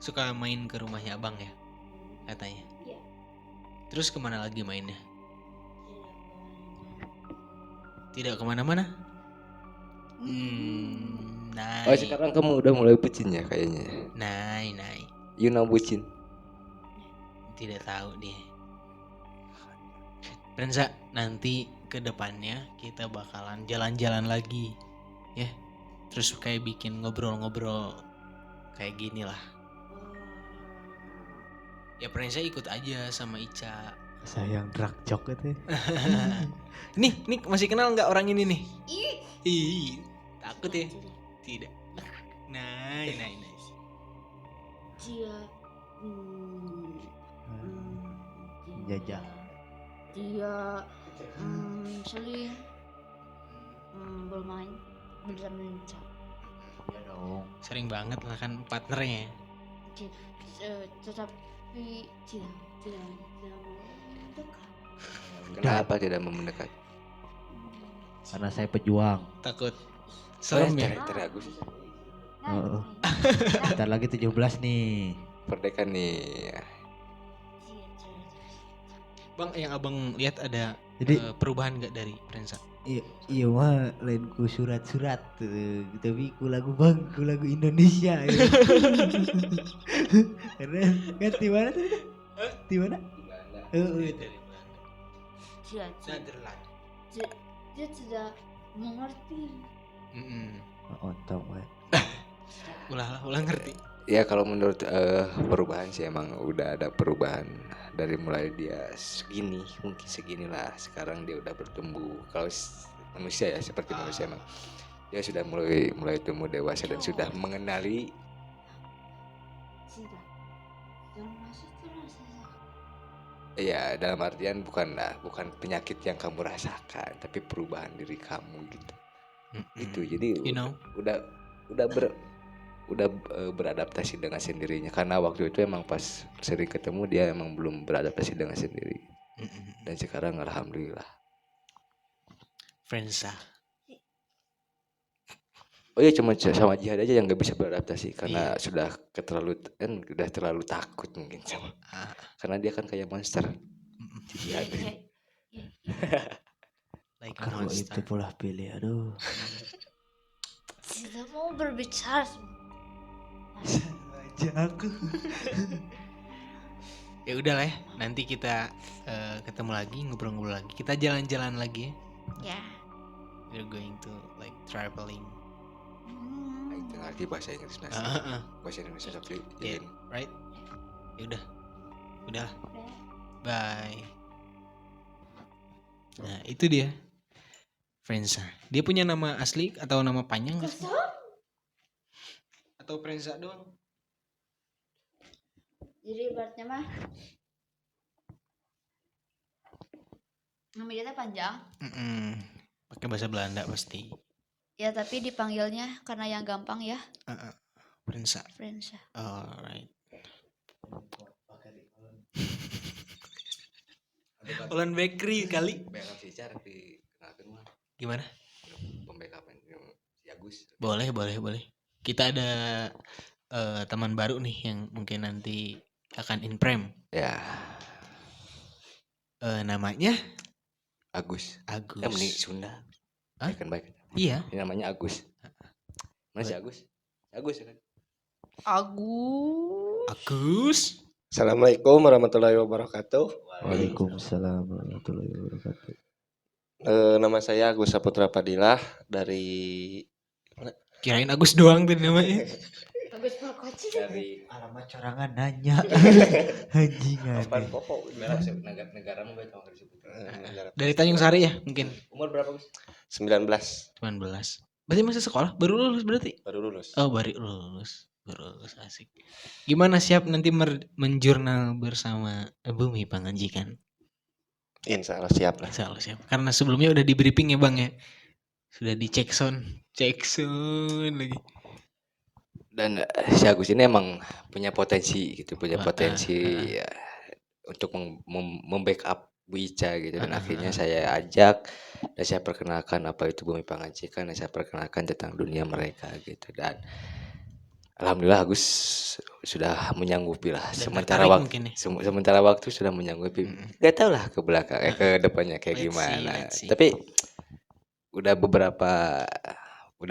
suka main ke rumahnya abang ya katanya. Iya. Terus kemana lagi mainnya? Tidak kemana-mana. Nah. Oh sekarang kamu udah mulai bucin ya kayaknya. Nah. You know bucin? Tidak tahu deh. Prensa, nanti ke depannya kita bakalan jalan-jalan lagi, ya. Terus kayak bikin ngobrol-ngobrol kayak gini lah. Ya Prensa ikut aja sama Ica. Sayang drag joke itu. Nih masih kenal nggak orang ini nih? Ih, Takut ya? Tidak. Nice. Dia Jajah. Dia sering bermain bencana. Ya dong. Sering banget lah kan partnernya. Tetapi tidak mendekat. Kenapa tidak mau mendekat? Karena saya pejuang. Takut. Serem ya? Cari Agus. Bentar lagi 17 nih. Merdeka nih. Bang, yang abang lihat ada perubahan gak dari Prensa? Iya mah lain ku surat-surat tapi ku lagu Indonesia ya. Karena kan di mana tuh? Di mana? Dari Netherlands. Dia tidak mengerti. Ontong banget. Ulah ngerti. Ya kalau menurut perubahan sih emang udah ada perubahan dari mulai dia mungkin seginilah, sekarang dia udah bertumbuh. Kalau manusia ya seperti manusia emang dia sudah mulai tumbuh dewasa dan sudah mengenali. Ya dalam artian bukan penyakit yang kamu rasakan, tapi perubahan diri kamu gitu. Itu jadi udah beradaptasi dengan sendirinya, karena waktu itu emang pas sering ketemu dia emang belum beradaptasi dengan sendiri. Dan sekarang alhamdulillah. Prensa. Oh iya, cuma sama Jihad aja yang nggak bisa beradaptasi karena sudah terlalu takut mungkin sama. Karena dia kan kayak monster. Jihad. Like kalau itu pula pilih, aduh. Tidak mau berbicara. Aja aku. Ya udah lah, nanti kita ketemu lagi, ngobrol-ngobrol lagi. Kita jalan-jalan lagi ya. We're going to like traveling. Itu ngerti bahasa Inggris nasi. Bahasa Indonesia tapi right. Ya udah. Bye. Nah itu dia Prensa. Dia punya nama asli atau nama panjang nggak sih? Atau Prensa doang? Jadi ibaratnya mah nama dia panjang. Pakai bahasa Belanda pasti. Ya tapi dipanggilnya karena yang gampang ya. Prensa. Alright. Olan Bakery kali. Backup si Car dikenalkan mah. Gimana? Pembackupan si Agus. Boleh. Kita ada teman baru nih yang mungkin nanti akan in prem. Ya. Namanya Agus. Agus. Yang mending Sunda. Baik. Iya. Ini namanya Agus. Mana si Agus? Agus ya kan? Agus. Assalamualaikum warahmatullahi wabarakatuh. Waalaikumsalam warahmatullahi wabarakatuh. Nama saya Agus Saputra Fadilah dari Kirain Agus doang tadi namanya. Agus Pakoci. Dari alamat corangan nanya. Anjingan. Apaan pokok? Negara mau baca disebut. Dari Tanjung Sari ya mungkin. Umur berapa, Gus? 19. Berarti masih sekolah? Baru lulus berarti? Baru lulus. Oh, baru lulus asik. Gimana, siap nanti menjurnal bersama Bumi Panganjikan? Insya Allah siap lah. Insya Allah siap. Karena sebelumnya udah di briefing ya Bang ya. Sudah di check sound lagi. Dan si Agus ini emang punya potensi gitu, ya, untuk membackup Bu Ica gitu. Dan akhirnya saya ajak dan saya perkenalkan apa itu Bumi Panganjikan, dan saya perkenalkan tentang dunia mereka gitu. Dan alhamdulillah Agus sudah menyanggupi lah. Sementara waktu sudah menyanggupi. Gak tau lah ke belakang ke depannya kayak gimana. Tapi udah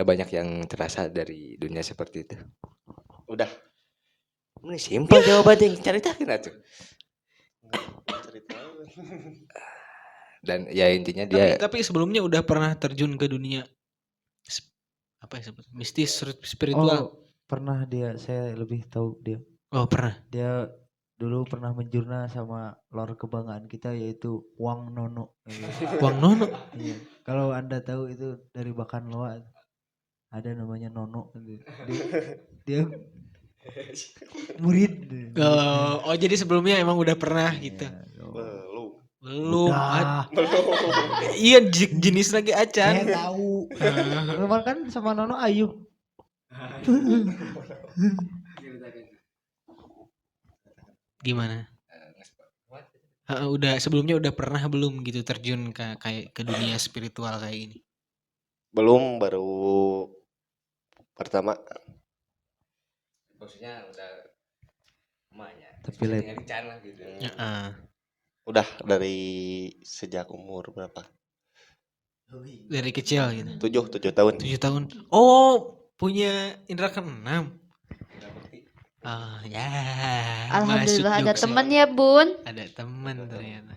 banyak yang terasa dari dunia seperti itu. Udah. Ini simpel jawabannya, ceritakan atuh. Dan ya intinya dia. Tapi sebelumnya udah pernah terjun ke dunia apa ya sebut mistis spiritual. Pernah dia, saya lebih tahu dia. Oh pernah. Dia dulu pernah menjurna sama lor kebanggaan kita yaitu Wang Nono. Wang Nono. Iya. Kalau Anda tahu itu dari Bakan Loa. ada namanya Nono. Dia murid. Oh, jadi sebelumnya emang udah pernah gitu. Belum. Iya, jenis lagi acan. Saya tahu. Kemarin kan sama Nono Ayu. Gimana? Udah sebelumnya udah pernah belum gitu terjun kayak ke dunia spiritual kayak ini? Belum, baru pertama. Maksudnya udah emaknya. Tapi rencana gitu. Udah dari sejak umur berapa? Dari kecil gitu. 7 tahun. 7 tahun. Oh, punya indra keenam. Oh ya. Alhamdulillah ada temen ya Bun. Ada temen ternyata.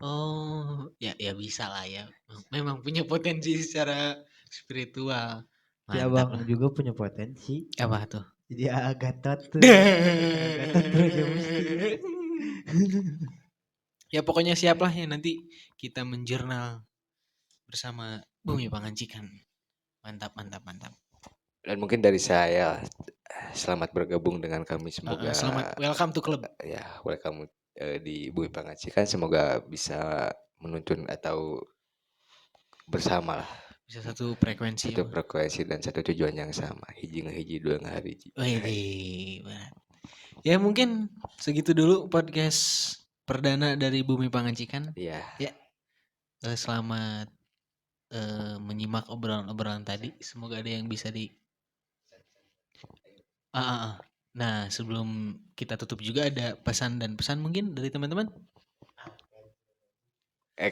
Oh ya bisa lah ya. Memang punya potensi secara spiritual. Si abang juga punya potensi. Apa tuh? Jadi Gatot tuh. Gatot mesti. Ya pokoknya siap lah ya nanti kita menjurnal bersama Bumi Pangancikan. Mantap. Dan mungkin dari saya selamat bergabung dengan kami, semoga selamat welcome to club. Ya, welcome di Bumi Pangancikan, semoga bisa menuntun atau bersama lah. Bisa satu frekuensi dan satu tujuan yang sama. Hiji dua ngahiji. Ya mungkin segitu dulu podcast perdana dari Bumi Pangancikan. Iya. Ya. Selamat menyimak obrolan tadi. Semoga ada yang bisa di. Nah, sebelum kita tutup juga ada pesan mungkin dari teman-teman.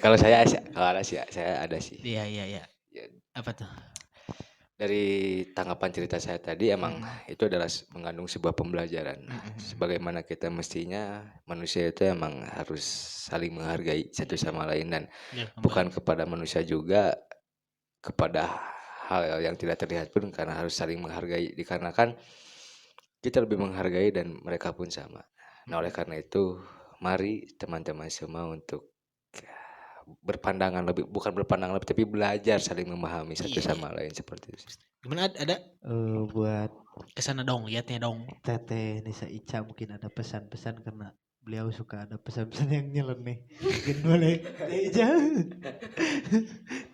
Kalau saya ada sih. Iya. Ya. Apa tuh? Dari tanggapan cerita saya tadi emang itu adalah mengandung sebuah pembelajaran. Sebagaimana kita mestinya manusia itu emang harus saling menghargai satu sama lain, dan bukan kepada manusia juga, kepada hal yang tidak terlihat pun, karena harus saling menghargai, dikarenakan kita lebih menghargai dan mereka pun sama. Nah, oleh karena itu mari teman-teman semua untuk bukan berpandangan lebih, tapi belajar saling memahami satu sama lain seperti itu. Gimana ada? Buat kesana dong, lihatnya dong. Teteh Nisa Ica mungkin ada pesan-pesan, karena beliau suka ada pesan-pesan yang nyeleneh. Mungkin boleh Teh Ica.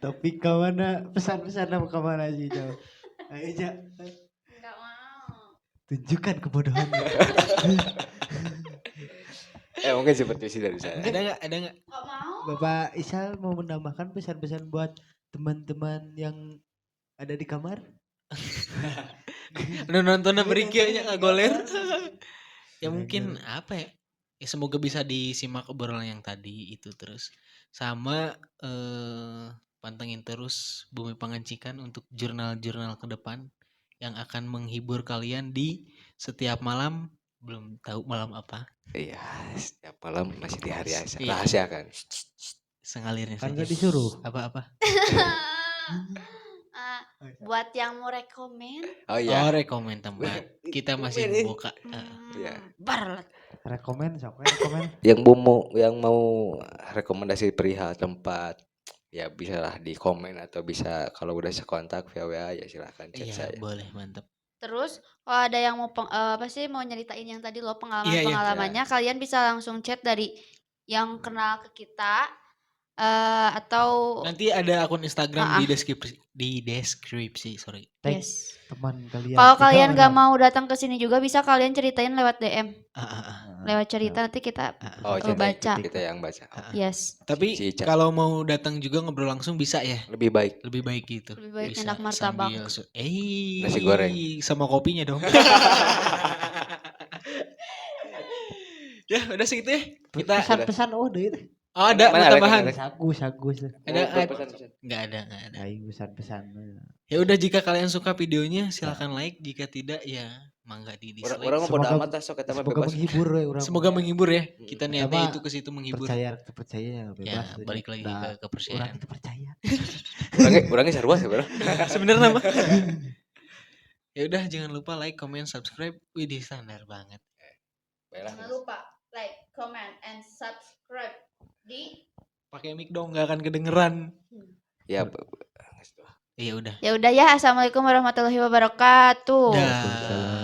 Topik kemana, pesan-pesan apa kemana sih Ica? Ayo Ica. Enggak mau. Tunjukkan kebodohan. Mungkin seperti itu dari saya. Ada nggak? Enggak mau. Bapak Isal mau menambahkan pesan-pesan buat teman-teman yang ada di kamar? Nonton berikianya nggak goler. Ya mungkin apa ya? Ya semoga bisa disimak obrolan yang tadi itu, terus sama pantengin terus Bumi Pangancikan untuk jurnal-jurnal ke depan yang akan menghibur kalian di setiap malam. Belum tahu malam apa. Iya, setiap malam masih di hari rahasia kan. Sengalirnya kan saja. gak disuruh. Apa? Buat yang mau rekomen. Oh iya. Rekomen tempat. Kita masih membuka. Iya. Rekomen. Yang mau rekomendasi perihal tempat, ya bisa lah di komen, atau bisa kalau udah sekontak via WA ya silahkan chat saya. Iya, boleh, mantap. Terus kalau ada yang mau mau nyeritain yang tadi lo pengalamannya, kalian bisa langsung chat dari yang kenal ke kita, atau nanti ada akun Instagram di deskripsi, sorry. Yes. Teman kalian. Kalau kalian gak mau datang ke sini juga bisa kalian ceritain lewat DM. Lewat cerita nanti kita baca. Kita yang baca. Yes. Tapi kalau mau datang juga ngobrol langsung bisa ya. Lebih baik gitu. Lebih baik bisa, enak martabak. Nasi goreng sama kopinya dong. Ya udah segitu ya. Kita pesan-pesan deh. Ada tambahan. Sagus. Ada pesan-pesan? Enggak ada. Ayo pesan-pesan. Ya udah, jika kalian suka videonya silakan like, jika tidak ya mangga di dislike. Orang mau bodo amat sok eta mah bebas. Semoga menghibur ya. Kita niatnya itu ke situ menghibur. Percaya bebas. Ya, balik lagi ke kepercayaan. Orang itu percaya. Orangnya sarua sebenarnya. Sebenarnya mah. Ya udah, jangan lupa like, comment, subscribe. Widih, standar banget. Jangan lupa like, comment, and subscribe di pakai mic dong, nggak akan kedengeran. Ya Iya udah. Ya udah ya, assalamualaikum warahmatullahi wabarakatuh. Dah.